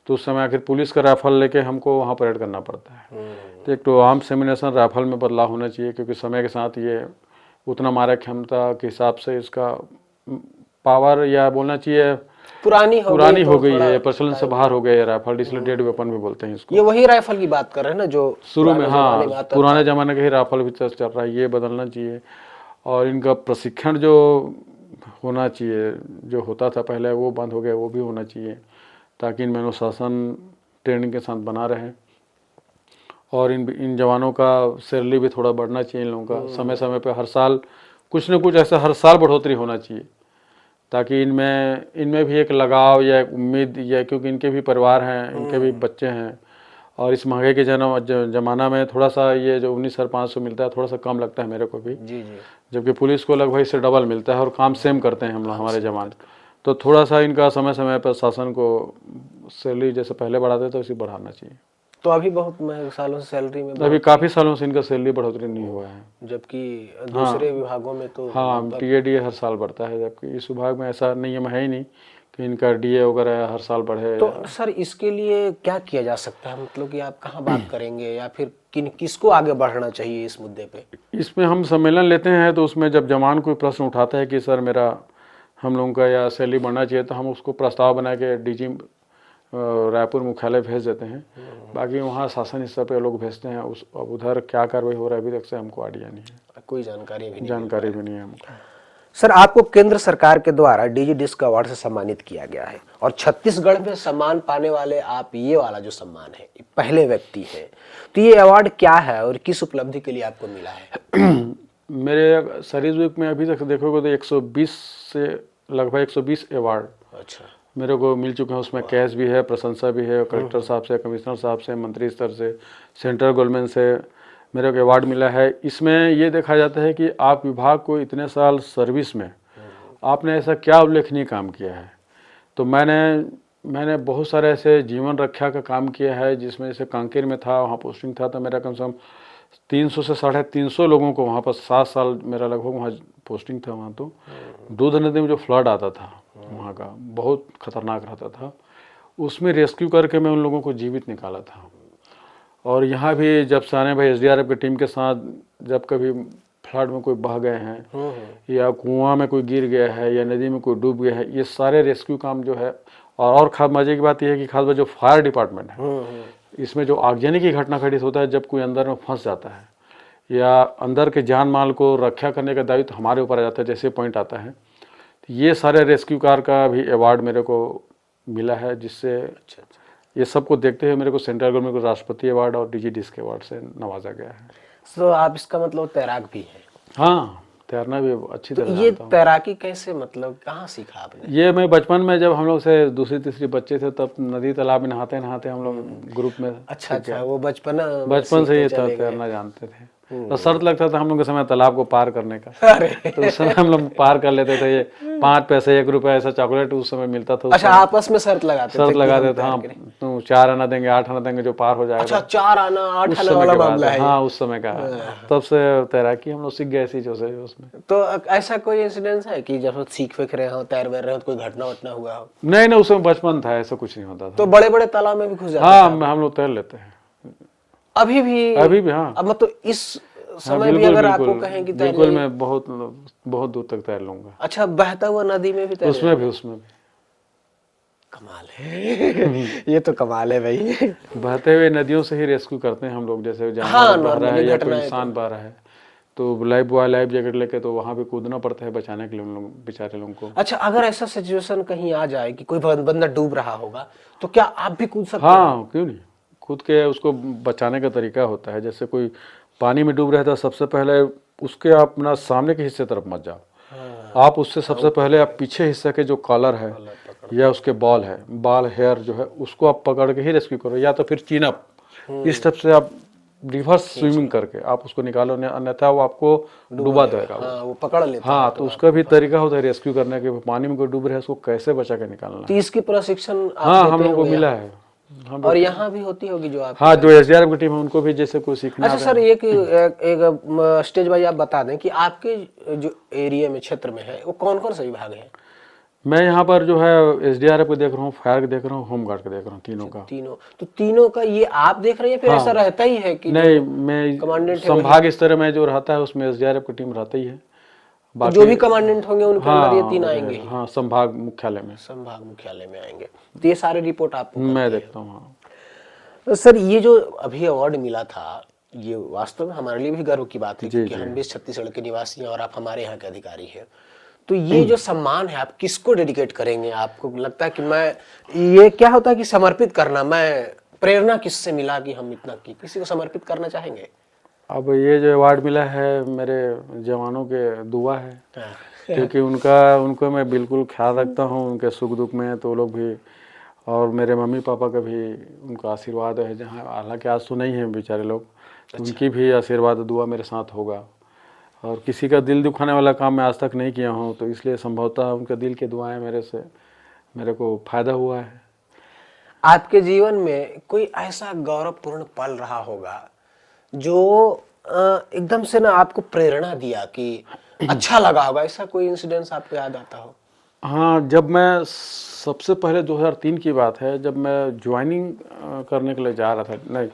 तो उस समय आखिर पुलिस का राइफल लेके हमको वहाँ परेड करना पड़ता है। तो एक तो आर्म सेमिनेशन राइफल में बदलाव होना चाहिए, क्योंकि समय के साथ ये उतना मारक क्षमता के हिसाब से इसका पावर, या बोलना चाहिए पुरानी हो गई है, प्रचलन से बाहर हो गया है राइफल, इसलिए डेड वेपन भी बोलते हैं इसको। ये वही राइफल की बात कर रहे हैं ना जो शुरू में, हाँ, पुराने जमाने का ही राइफल भी चल रहा है, ये बदलना चाहिए। और इनका प्रशिक्षण जो होना चाहिए, जो होता था पहले वो बंद हो गया, वो भी होना चाहिए, ताकि इनमें अनुशासन ट्रेनिंग के साथ बना रहे। और इन जवानों का सैलरी भी थोड़ा बढ़ना चाहिए, इन लोगों का समय समय पे हर साल कुछ न कुछ ऐसा हर साल बढ़ोतरी होना चाहिए, ताकि इनमें भी एक लगाव या एक उम्मीद, या क्योंकि इनके भी परिवार हैं, इनके भी बच्चे हैं, और इस महंगे के ज़माना में थोड़ा सा ये जो 19,500 मिलता है थोड़ा सा कम लगता है मेरे को भी, जी जी। जबकि पुलिस को लगभग इससे डबल मिलता है और काम सेम करते हैं हम लोग हमारे जवान। तो थोड़ा सा इनका समय समय पर शासन को सैलरी जैसे पहले बढ़ाते तो इसी बढ़ाना चाहिए। तो अभी बहुत सालों से सैलरी में अभी काफ़ी सालों से इनका सैलरी बढ़ोतरी नहीं हुआ है। जबकि दूसरे विभागों में तो हाँ, टीए हर साल बढ़ता है, जबकि इस विभाग में ऐसा नियम है ही नहीं कि इनका डीए वगैरह हर साल बढ़े। तो सर इसके लिए क्या किया जा सकता है, मतलब कि आप कहाँ बात करेंगे या फिर किसको आगे बढ़ना चाहिए इस मुद्दे पे? इसमें हम सम्मेलन लेते हैं तो उसमें जब जवान कोई प्रश्न उठाता है कि सर मेरा हम लोगों का या सैलरी बढ़ना चाहिए, तो हम उसको प्रस्ताव बना के डीजी रायपुर मुख्यालय भेज देते हैं। बाकी वहाँ शासन स्तर पे लोग भेजते हैं, उस अब उधर क्या कार्रवाई हो रहा है अभी तक से हमको आइडिया नहीं है, कोई जानकारी भी नहीं। जानकारी भी नहीं है हमको। सर आपको केंद्र सरकार के द्वारा डीजी डिस्क अवार्ड से सम्मानित किया गया है और छत्तीसगढ़ में सम्मान पाने वाले आप ये वाला जो सम्मान है पहले व्यक्ति है। तो ये अवार्ड क्या है और किस उपलब्धि के लिए आपको मिला है? मेरे सर्विस वीक में अभी तक देखोगे तो 120 से लगभग 120 अवार्ड अच्छा मेरे को मिल चुके हैं। उसमें कैश भी है, प्रशंसा भी है, कलेक्टर साहब से, कमिश्नर साहब से, मंत्री स्तर से, सेंट्रल गवर्नमेंट से मेरे को अवार्ड मिला है। इसमें ये देखा जाता है कि आप विभाग को इतने साल सर्विस में आपने ऐसा क्या उल्लेखनीय काम किया है। तो मैंने बहुत सारे ऐसे जीवन रक्षा का काम किया है, जिसमें जैसे कांकेर में था, वहाँ पोस्टिंग था, तो मेरा कम से कम 300 से 350 लोगों को वहाँ पर 7 साल मेरा लगभग वहाँ पोस्टिंग था। वहाँ तो दूध नदी में जो फ्लड आता था वहाँ का बहुत खतरनाक रहता था, उसमें रेस्क्यू करके मैं उन लोगों को जीवित निकाला था। और यहाँ भी जब साने भाई एसडीआरएफ की टीम के साथ जब कभी फ्लड में कोई बह गए हैं या कुआं में कोई गिर गया है या नदी में कोई डूब गया है, ये सारे रेस्क्यू काम जो है। और खास मजे की बात यह है कि खासकर जो फायर डिपार्टमेंट है, इसमें जो आगजनी की घटना घटित होता है, जब कोई अंदर में फंस जाता है या अंदर के जान माल को रक्षा करने का दायित्व हमारे ऊपर आ जाता है, जैसे पॉइंट आता है। तो ये सारे रेस्क्यू कार का भी अवार्ड मेरे को मिला है, जिससे ये सबको देखते हुए मेरे को सेंट्रल गवर्नमेंट को राष्ट्रपति अवार्ड और डीजी डिस्क अवार्ड से नवाजा गया है। तो आप इसका मतलब तैराक भी है? हाँ, तैरना भी अच्छी तरह ये तैराकी कैसे, मतलब कहाँ सीखा आपने? ये मैं बचपन में जब हम लोग से दूसरी तीसरी बच्चे थे, तब नदी तालाब में नहाते नहाते हम लोग ग्रुप में। अच्छा, वो बचपन से ही तैरना जानते थे। तो शर्त लगता था हम लोग के समय तालाब को पार करने का। तो उस समय हम लोग पार कर लेते थे। ये 5 पैसे 1 रुपया ऐसा चॉकलेट उस समय मिलता था। अच्छा, आपस में शर्त लगाते थे। हाँ, तुम 4 आना देंगे 8 आना देंगे, जो पार हो जाएगा। अच्छा, 4 आना 8 आना वाला मामला है। हाँ, उस समय का। तब से तैराकी हम लोग सीख गए इसी से उसमें। तो ऐसा कोई इंसिडेंस है कि जब सीख फेंक रहे हो, तैर रहे हो, तो कोई घटना वटना हुआ हो? नहीं, उसमें बचपन था, ऐसा कुछ नहीं होता था। तो बड़े बड़े तालाब में भी घुस जाते? हाँ, हम लोग तैर लेते हैं अभी भी। हाँ। अब मतलब इस समय भी अगर आपको कहें कि बिल्कुल मैं बहुत दूर तक तैर लूंगा। अच्छा, बहता हुआ नदी में भी तैर? उसमें भी कमाल है। ये तो कमाल है भाई। बहते हुए नदियों से ही रेस्क्यू करते हैं हम लोग, जैसे जानवर बह रहा है या कोई इंसान बह रहा है, तो लाइफ बॉय लाइफ जैकेट लेके तो वहां भी कूदना पड़ता है बचाने के लिए उन लोग बेचारे लोगों को। अच्छा, अगर ऐसा सिचुएशन कहीं आ जाए कि कोई बंदा डूब रहा होगा, तो क्या आप भी कूद सकते हैं? हाँ, क्यों नहीं, कूद के उसको बचाने का तरीका होता है। जैसे कोई पानी में डूब रहा था, सबसे पहले उसके अपना सामने के हिस्से तरफ मत जाओ। आप उससे सबसे पहले आप पीछे हिस्से के जो कॉलर है या उसके बाल हेयर जो है, उसको आप पकड़ के ही रेस्क्यू करो, या तो फिर चीन अप, इस स्टेप से आप रिवर्स स्विमिंग करके आप उसको निकालो, अन्यथा वो आपको डुबा देगा। वो पकड़ लेता। हाँ, तो उसका भी तरीका होता है रेस्क्यू करने के। पानी में कोई डूब रहा है, उसको कैसे बचा के निकालना। तो इसकी प्रशिक्षण हाँ, हम लोग को मिला है। और यहाँ भी होती होगी जो आप? हाँ, जो एसडीआरएफ की टीम है उनको भी जैसे कोई सीखना। अच्छा सर, एक स्टेज वाइज आप बता दें कि आपके जो एरिया में, क्षेत्र में है, वो कौन कौन से विभाग हैं? मैं यहाँ पर जो है एसडीआरएफ को देख रहा हूँ, फायर को देख रहा हूँ, होमगार्ड को देख रहा हूँ, तीनों का। तो तीनों का ये आप देख रहे हैं, फिर ऐसा रहता ही है कि नहीं, मैं संभाग स्तर में जो रहता है उसमें एसडीआरएफ की टीम रहती है। तो जो भी कमांडेंट होंगे उनके अंदर ये 3 आएंगे? हाँ, संभाग मुख्यालय में आएंगे। तो ये सारे रिपोर्ट आपको मैं देखता हूँ। तो सर, ये जो अभी अवार्ड मिला था, ये वास्तव में हमारे लिए भी गर्व की बात है, क्योंकि हम भी छत्तीसगढ़ के निवासी हैं और आप हमारे यहाँ के अधिकारी हैं। तो ये जो सम्मान है, आप किसको डेडिकेट करेंगे? आपको लगता है कि ये क्या होता है कि समर्पित करना, मैं प्रेरणा किससे मिला कि हम इतना की, किसी को समर्पित करना चाहेंगे? अब ये जो अवार्ड मिला है, मेरे जवानों के दुआ है, क्योंकि उनको मैं बिल्कुल ख्याल रखता हूँ उनके सुख दुख में। तो लोग भी, और मेरे मम्मी पापा का भी उनका आशीर्वाद है, जहाँ हालांकि आज तो नहीं है बेचारे लोग, तो उनकी भी आशीर्वाद दुआ मेरे साथ होगा। और किसी का दिल दुखाने वाला काम मैं आज तक नहीं किया हूँ, तो इसलिए संभवतः उनके दिल की दुआएं मेरे को फ़ायदा हुआ है। आपके जीवन में कोई ऐसा गौरवपूर्ण पल रहा होगा जो एकदम से ना आपको प्रेरणा दिया कि अच्छा लगा होगा, ऐसा कोई इंसिडेंस आपको याद आता हो? हाँ, जब मैं सबसे पहले 2003 की बात है, जब मैं ज्वाइनिंग करने के लिए जा रहा था, नहीं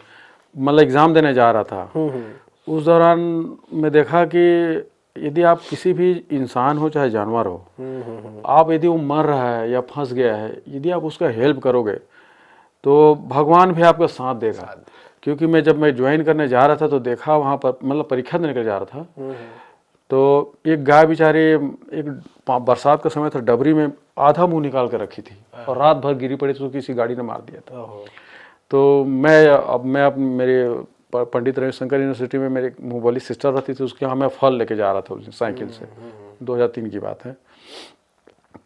मतलब एग्ज़ाम देने जा रहा था, उस दौरान मैं देखा कि यदि आप किसी भी इंसान हो चाहे जानवर हो, आप यदि वो मर रहा है या फंस गया है, यदि आप उसका हेल्प करोगे तो भगवान भी आपका साथ देगा। क्योंकि मैं ज्वाइन करने जा रहा था तो देखा वहाँ पर, मतलब परीक्षा देने के लिए जा रहा था, तो एक गाय बेचारी, एक बरसात का समय था, डबरी में आधा मुंह निकाल कर रखी थी और रात भर गिरी पड़ी, तो किसी गाड़ी ने मार दिया था। तो मैं मेरे पंडित रविशंकर यूनिवर्सिटी में मेरी मुँह बोली सिस्टर रहती थी, उसके यहाँ मैं फल लेके जा रहा था उस साइकिल से, 2003 की बात है।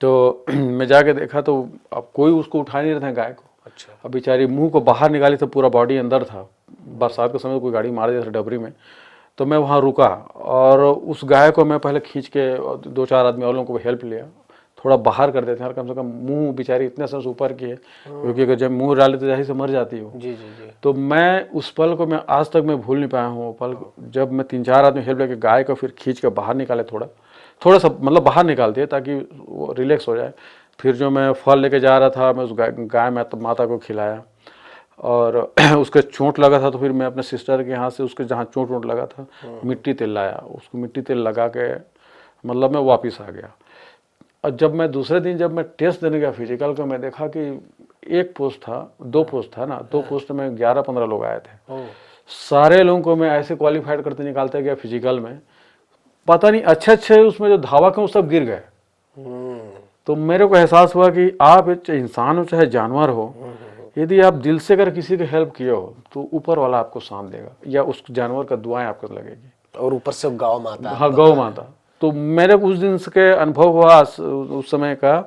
तो मैं जाके देखा तो अब कोई उसको उठा नहीं रहा था गाय को। अच्छा। अब बेचारी मुंह को बाहर निकाली तो पूरा बॉडी अंदर था, बरसात के समय कोई गाड़ी मार दिया था डबरी में। तो मैं वहाँ रुका और उस गाय को मैं पहले खींच के 2-4 आदमी और लोगों को हेल्प लिया, थोड़ा बाहर कर देते हैं, कम से कम मुंह बेचारी इतने से ऊपर की है, क्योंकि अगर जब मुंह डाले तो जाहिर से मर जाती हो। जी जी जी। तो मैं उस पल को मैं आज तक मैं भूल नहीं पाया हूँ। वो पल जब मैं 3-4 आदमी हेल्प लेके गाय को फिर खींच के बाहर निकाले, थोड़ा सा मतलब बाहर निकाल दिए ताकि वो रिलैक्स हो जाए। फिर जो मैं फल लेके जा रहा था, मैं उस गाय माता को खिलाया और उसके चोट लगा था, तो फिर मैं अपने सिस्टर के यहाँ से उसके जहाँ चोट लगा था मिट्टी तेल लाया, उसको मिट्टी तेल लगा के मतलब मैं वापस आ गया। और जब मैं दूसरे दिन जब मैं टेस्ट देने गया फिजिकल का, मैं देखा कि एक पोस्ट था, 2 पोस्ट था ना, 2 पोस्ट में 11-15 लोग आए थे। सारे लोगों को मैं ऐसे क्वालिफाइड करते निकालते गया फिजिकल में, पता नहीं अच्छे उसमें जो धावक हैं वो सब गिर गए। तो मेरे को एहसास हुआ कि आप इंसान हो चाहे जानवर हो, यदि आप दिल से अगर किसी की हेल्प किए हो तो ऊपर वाला आपको साथ देगा, या उस जानवर का दुआएं आपको लगेगी। और ऊपर से गौ माता। हाँ, गौ माता। तो मेरे को उस दिन के अनुभव हुआ उस समय का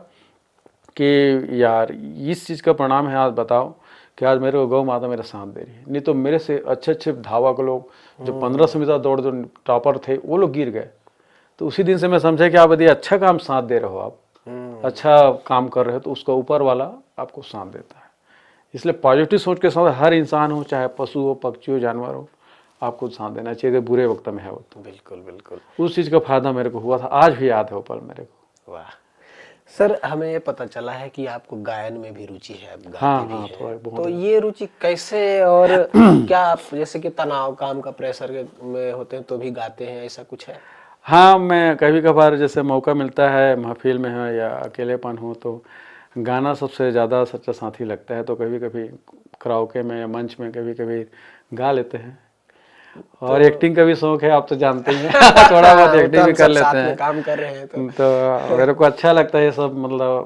कि यार इस चीज़ का परिणाम है, आज बताओ कि आज मेरे को गौ माता मेरा साथ दे रही है। नहीं तो मेरे से अच्छे धावक लोग जो 1500 मीटर दौड़ जो टॉपर थे वो लोग गिर गए। तो उसी दिन से मैं समझा कि आप यदि अच्छा काम साथ दे रहे हो, आप अच्छा काम कर रहे हो, तो उसका ऊपर वाला आपको साथ देता है। इसलिए पॉजिटिव सोच के साथ हर इंसान हो, चाहे पशु हो, पक्षी हो, जानवर हो, आपको साथ देना चाहिए, बुरे वक्त में है वो तो। बिल्कुल बिल्कुल। उस चीज़ का फायदा मेरे को हुआ था, आज भी याद है वो पल मेरे को। वाह सर, हमें ये पता चला है कि आपको गायन में भी रुचि है, आप गाते हाँ भी हाँ, हैं। थोड़ा बहुत। तो ये रुचि कैसे, और क्या आप जैसे कि तनाव काम का प्रेशर में होते हैं तो भी गाते हैं, ऐसा कुछ है? हाँ, मैं कभी कभार जैसे मौका मिलता है, महफिल में है या अकेलेपन हो, तो गाना सबसे ज़्यादा सच्चा साथी लगता है। तो कभी कभी कराओके में या मंच में कभी कभी गा लेते हैं। और एक्टिंग का भी शौक है, आप तो जानते ही हैं। थोड़ा बहुत एक्टिंग भी कर लेते साथ में हैं। काम कर रहे हैं तो मेरे को अच्छा लगता है ये सब,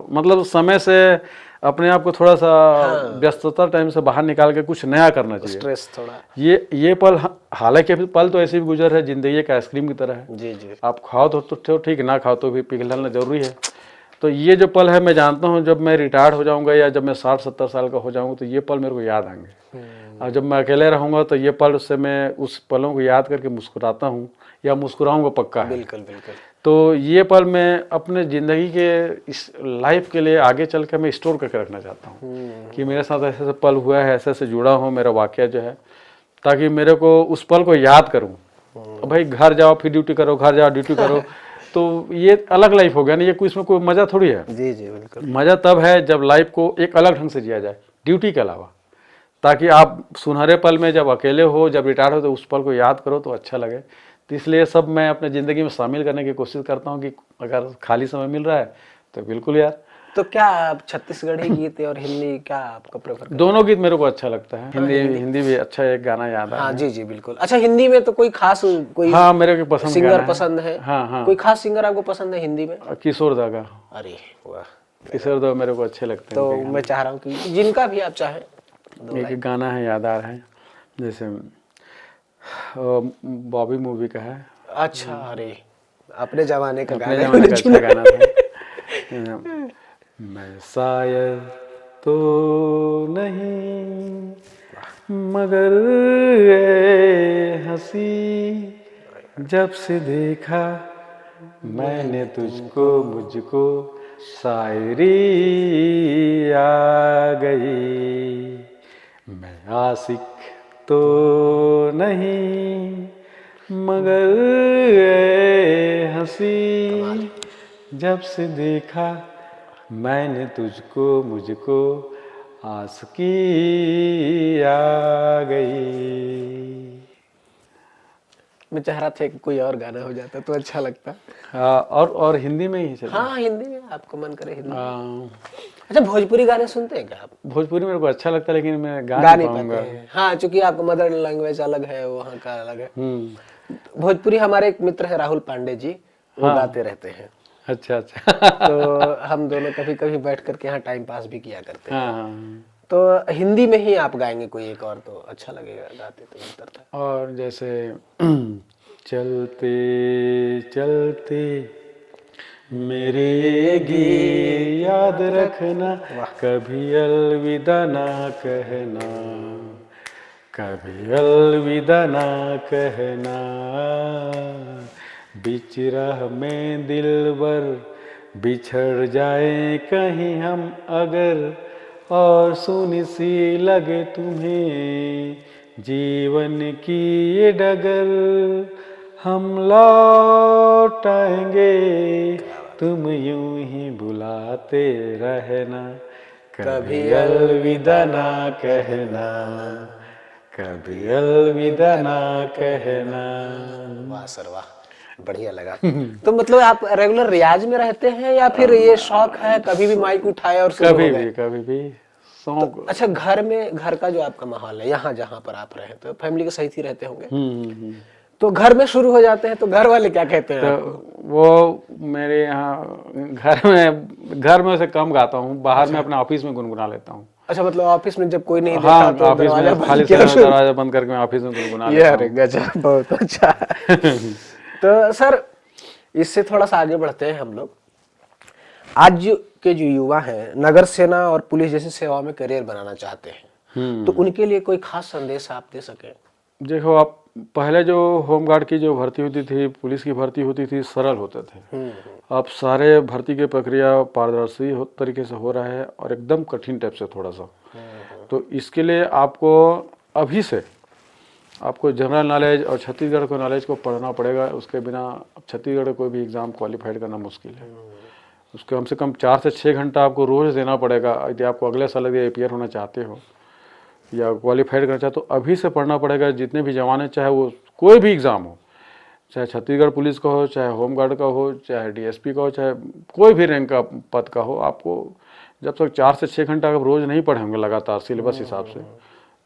मतलब समय से अपने आप को थोड़ा सा व्यस्तता टाइम से बाहर निकाल के कुछ नया करना चाहिए। स्ट्रेस थोड़ा। ये पल, हालांकि अभी पल तो ऐसे भी गुजर है, जिंदगी एक आइसक्रीम की तरह है। जी जी। आप खाओ तो ठीक, ना खाओ तो भी पिघलना जरूरी है। तो ये जो पल है, मैं जानता हूँ जब मैं रिटायर्ड हो जाऊंगा या जब मैं 60-70 साल का हो जाऊंगा तो ये पल मेरे को याद आएंगे। और जब मैं अकेले रहूंगा तो ये पल से मैं उस पलों को याद करके मुस्कुराता हूँ या मुस्कुराऊंगा, पक्का है। बिल्कुल बिल्कुल। तो ये पल मैं अपने ज़िंदगी के इस लाइफ के लिए आगे चल के मैं स्टोर करके रखना चाहता हूँ कि मेरे साथ ऐसे ऐसे पल हुआ है, ऐसे ऐसे जुड़ा हूँ मेरा वाक़या जो है, ताकि मेरे को उस पल को याद करूँ। भाई घर जाओ फिर ड्यूटी करो, घर जाओ ड्यूटी करो, तो ये अलग लाइफ हो गया ना, ये कोई इसमें कोई मज़ा थोड़ी है। जी जी बिल्कुल। मज़ा तब है जब लाइफ को एक अलग ढंग से जिया जाए ड्यूटी के अलावा, ताकि आप सुनहरे पल में जब अकेले हो, जब रिटायर हो, तो उस पल को याद करो तो अच्छा लगे। तो इसलिए सब मैं अपने ज़िंदगी में शामिल करने की कोशिश करता हूँ कि अगर खाली समय मिल रहा है तो बिल्कुल यार। तो क्या आप छत्तीसगढ़ी गीत और हिंदी क्या आपको प्रेफर करते हैं? दोनों गीत मेरे को अच्छा लगता है। हिंदी भी अच्छा, एक गाना याद आ हाँ जी जी बिल्कुल। अच्छा, हिंदी में तो कोई खास कोई हाँ, मेरे को पसंद सिंगर पसंद है? हाँ हाँ, कोई खास सिंगर आपको पसंद है हिंदी में? किशोर दा का। अरे वाह, किशोर दा मेरे को अच्छे लगते हैं। तो मैं चाह रहा हूँ कि जिनका भी आप चाहें। एक गाना है याद आ रहा है, जैसे बॉबी मूवी का है। अच्छा, अरे अपने जमाने का अपने जमाने का अच्छा गाना था। मैं शायद तो नहीं, मगर ए हंसी जब से देखा मैंने तुझको, मुझको शायरी आ गई। मैं आशिक तो नहीं, मगर ए हंसी जब से देखा मैंने तुझको, मुझको आशिकी आ गई। मैं चाह रहा था कि कोई और गाना हो जाता तो अच्छा लगता। हाँ, और हिंदी में ही चलिए। हाँ, हिंदी में आपको मन करे हिंदी में। हाँ, अच्छा, भोजपुरी गाने सुनते हैं क्या आप? भोजपुरी मेरे को अच्छा लगता है, लेकिन मैं गा गा नहीं नहीं पाऊंगा। पाते हैं। हाँ, चूंकि आपका मदर लैंग्वेज अलग है, वहाँ का अलग है। हम्म। भोजपुरी हमारे एक मित्र है राहुल पांडे जी, वो हाँ। गाते रहते हैं। अच्छा अच्छा। तो हम दोनों कभी कभी बैठ करके यहाँ टाइम पास भी किया करते हैं। हाँ हाँ। तो हिंदी में ही आप गाएंगे कोई एक और, तो अच्छा लगेगा, गाते तो बेहतर था। और जैसे चलते चलते मेरे ये गीत याद रखना, कभी अलविदा ना कहना, कभी अलविदा ना कहना, बीच राह में दिलबर बिछड़ जाए कहीं हम अगर, और सुनी सी लगे तुम्हें जीवन की ये डगर, हम लौट आएंगे तुम यूं ही बुलाते रहना, कभी अलविदा ना कहना, कभी अलविदा ना कहना। वाह सर वाह, बढ़िया लगा। तो मतलब आप रेगुलर रियाज में रहते हैं या फिर ये शौक है कभी भी माइक उठाए और शुरू हो गए? कभी भी शौक। अच्छा, घर में, घर का जो आपका माहौल है यहाँ जहाँ पर आप रहे, तो फैमिली के सहित ही रहते होंगे, तो घर में शुरू हो जाते हैं तो घर वाले क्या कहते हैं आपको? तो वो मेरे यहाँ घर में से कम गाता हूँ, बाहर में अपने ऑफिस में गुनगुना लेता हूँ। अच्छा, मतलब ऑफिस में जब कोई नहीं देखा हाँ, तो ऑफिस दरवाजा में बंद खाली किया समय शुरू? दरवाजा बंद करके मैं ऑफिस में गुनगुना ये लेता अरे हूँ। गजब, बहुत अच्छा। तो सर, इससे थोड़ा सा आगे बढ़ते हैं हम लोग। आज के जो युवा हैं नगर सेना और पुलिस जैसी सेवा में करियर बनाना चाहते हैं, तो उनके लिए कोई खास संदेश आप दे सके? देखो, आप पहले जो होमगार्ड की जो भर्ती होती थी, पुलिस की भर्ती होती थी, सरल होते थे। अब सारे भर्ती की प्रक्रिया पारदर्शी तरीके से हो रहा है और एकदम कठिन टाइप से थोड़ा सा। तो इसके लिए आपको अभी से आपको जनरल नॉलेज और छत्तीसगढ़ के नॉलेज को पढ़ना पड़ेगा। उसके बिना छत्तीसगढ़ कोई भी एग्ज़ाम क्वालिफाइड करना मुश्किल है। उसके कम से कम 4 से 6 घंटा आपको रोज़ देना पड़ेगा यदि आपको अगले साल यदि APR होना चाहते हो या क्वालिफाइड करना चाहते हो, तो अभी से पढ़ना पड़ेगा। जितने भी जवान हैं, चाहे वो कोई भी एग्ज़ाम हो, चाहे छत्तीसगढ़ पुलिस का हो, चाहे होमगार्ड का हो, चाहे DSP का हो, चाहे कोई भी रैंक का पद का हो, आपको जब तक 4 से 6 घंटा अगर रोज़ नहीं पढ़ेंगे लगातार सिलेबस हिसाब से,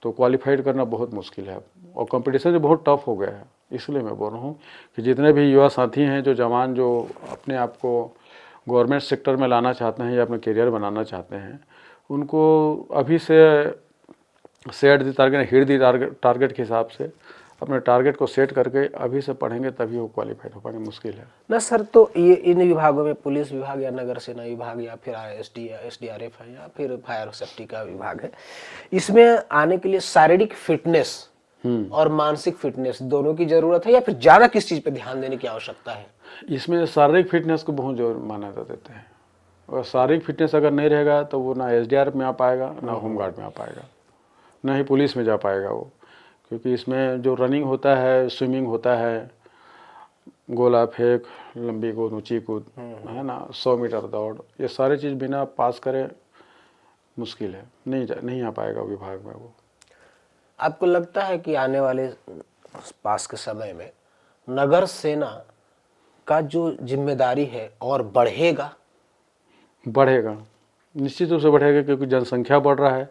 तो क्वालिफाइड करना बहुत मुश्किल है। और कंपटीशन जो बहुत टफ हो गया है। इसलिए मैं बोल रहा हूँ कि जितने भी युवा साथी हैं, जो जवान जो अपने आप को गवर्नमेंट सेक्टर में लाना चाहते हैं या अपना करियर बनाना चाहते हैं, उनको अभी से सेट दी टारगेट, हिट दी टारगेट के हिसाब से अपने टारगेट को सेट करके अभी से पढ़ेंगे, तभी वो क्वालिफाइड हो पाएंगे। मुश्किल है ना सर, तो ये इन विभागों में पुलिस विभाग या नगर सेना विभाग या फिर SDRF है या फिर फायर सेफ्टी का विभाग है, इसमें आने के लिए शारीरिक फिटनेस और मानसिक फिटनेस दोनों की जरूरत है या फिर ज्यादा किस चीज पे ध्यान देने की आवश्यकता है? इसमें शारीरिक फिटनेस को बहुत जोर मान्यता देते हैं। और शारीरिक फिटनेस अगर नहीं रहेगा तो वो ना SDRF में आ पाएगा, ना होमगार्ड में आ पाएगा, ना ही पुलिस में जा पाएगा वो। क्योंकि इसमें जो रनिंग होता है, स्विमिंग होता है, गोला फेंक, लंबी कूद, ऊंची कूद, है ना, 100 मीटर दौड़, ये सारी चीज़ बिना पास करे मुश्किल है, नहीं आ पाएगा विभाग में वो। आपको लगता है कि आने वाले पास के समय में नगर सेना का जो जिम्मेदारी है और बढ़ेगा? बढ़ेगा, निश्चित रूप से बढ़ेगा, क्योंकि जनसंख्या बढ़ रहा है,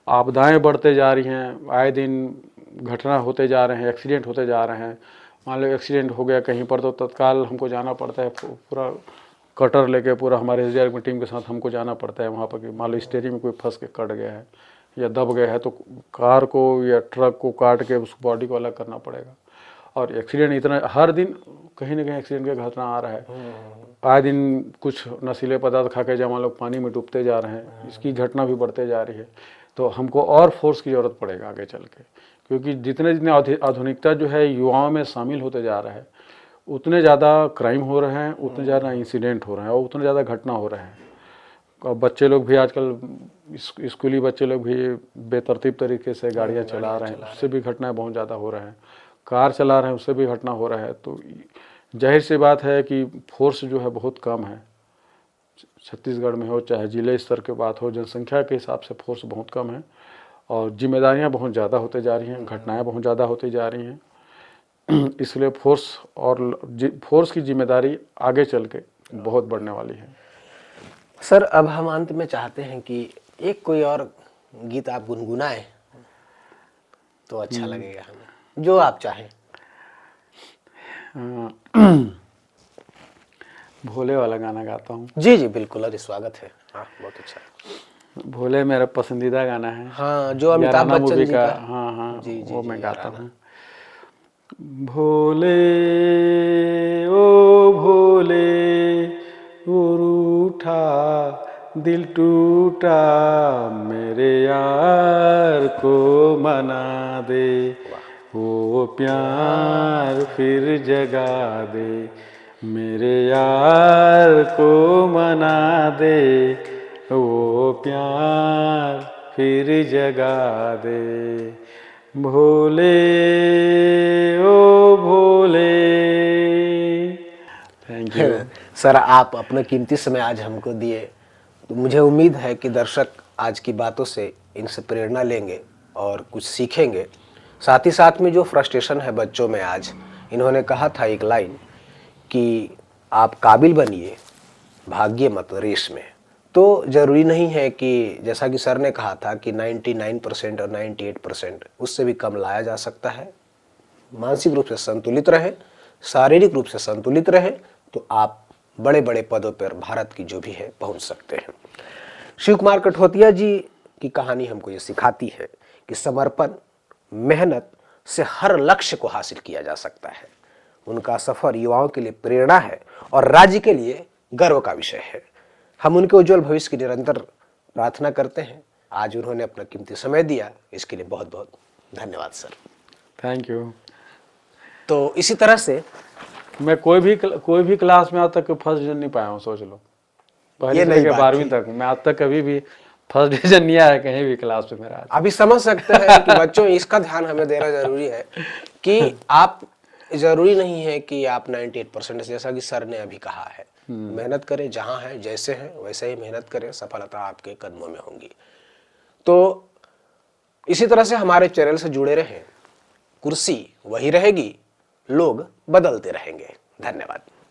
आपदाएं बढ़ते जा रही हैं, आए दिन घटना होते जा रहे हैं, एक्सीडेंट होते जा रहे हैं। मान लो एक्सीडेंट हो गया कहीं पर, तो तत्काल हमको जाना पड़ता है, पूरा कटर लेके पूरा हमारे SDRF टीम के साथ हमको जाना पड़ता है वहाँ पर। कि मान लो स्टीयरिंग में कोई फंस के कट गया है या दब गया है, तो कार को या ट्रक को काट के उस बॉडी को अलग करना पड़ेगा। और एक्सीडेंट इतना हर दिन कहीं ना कहीं एक्सीडेंट का घटना आ रहा है। आए दिन कुछ नशीले पदार्थ खा के जवान लोग पानी में डूबते जा रहे हैं, इसकी घटना भी बढ़ते जा रही है। तो हमको और फोर्स की ज़रूरत पड़ेगा आगे चल के, क्योंकि जितने जितने आधुनिकता जो है युवाओं में शामिल होते जा रहा है, उतने ज़्यादा क्राइम हो रहे हैं, उतने ज़्यादा इंसिडेंट हो रहे हैं और उतने ज़्यादा घटना हो रहे हैं। और बच्चे लोग भी आजकल स्कूली बच्चे लोग भी बेतरतीब तरीके से गाड़ियाँ चला रहे हैं, उससे भी घटनाएं बहुत ज़्यादा हो रहे हैं। कार चला रहे हैं, उससे भी घटना हो रहा है। तो जाहिर सी बात है कि फोर्स जो है बहुत कम है। छत्तीसगढ़ में हो चाहे जिले स्तर की बात हो, जनसंख्या के हिसाब से फोर्स बहुत कम है और जिम्मेदारियां बहुत ज़्यादा होते जा रही हैं, घटनाएं बहुत ज़्यादा होती जा रही हैं। इसलिए फोर्स की जिम्मेदारी आगे चल के बहुत बढ़ने वाली है। सर, अब हम अंत में चाहते हैं कि एक कोई और गीत आप गुनगुनाएं तो अच्छा लगेगा हमें, जो आप चाहें। भोले वाला गाना गाता हूँ। जी जी बिल्कुल, अरे स्वागत है। हाँ, बहुत अच्छा। भोले मेरा पसंदीदा गाना है। हाँ, जो अमिताभ याराना बच्चन मूवी जी का। का। हाँ हाँ, जी जी वो जी, मैं गाता याराना। हूँ। भोले ओ भोले, उर उठा दिल टूटा, मेरे यार को मना दे, वो प्यार फिर जगा दे, मेरे यार को मना दे, वो प्यार फिर जगा दे, भोले ओ भोले। Thank you. सर, आप अपना कीमती समय आज हमको दिए, तो मुझे उम्मीद है कि दर्शक आज की बातों से इनसे प्रेरणा लेंगे और कुछ सीखेंगे। साथ ही साथ में जो फ्रस्ट्रेशन है बच्चों में, आज इन्होंने कहा था एक लाइन कि आप काबिल बनिए, भाग्य मत रेस में। तो ज़रूरी नहीं है कि जैसा कि सर ने कहा था कि 99% और 98% उससे भी कम लाया जा सकता है। मानसिक रूप से संतुलित रहे, शारीरिक रूप से संतुलित रहे, तो आप बड़े बड़े पदों पर भारत की जो भी है पहुंच सकते हैं। शिव कुमार कठोतिया जी की कहानी हमको ये सिखाती है कि समर्पण, मेहनत से हर लक्ष्य को हासिल किया जा सकता है। उनका सफर युवाओं के लिए प्रेरणा है और राज्य के लिए गर्व का विषय है। हम उनके उज्जवल भविष्य की निरंतर प्रार्थना करते हैं। आज उन्होंने अपना कीमती समय दिया, इसके लिए बहुत बहुत धन्यवाद सर। Thank you. तो इसी तरह से मैं कोई भी क्लास में आज तक फर्स्ट डिवीजन नहीं पाया हूँ, सोच लो। पहले से लेकर 12वीं तक मैं आज तक कभी भी फर्स्ट डिवीजन नहीं आया कहीं भी क्लास में मेरा। अभी समझ सकते हैं कि बच्चों, इसका ध्यान हमें देना जरूरी है कि आप, जरूरी नहीं है कि आप 98%, जैसा कि सर ने अभी कहा है, मेहनत करें, जहां है जैसे हैं वैसे ही मेहनत करें, सफलता आपके कदमों में होंगी। तो इसी तरह से हमारे चैनल से जुड़े रहें, कुर्सी वही रहेगी, लोग बदलते रहेंगे। धन्यवाद।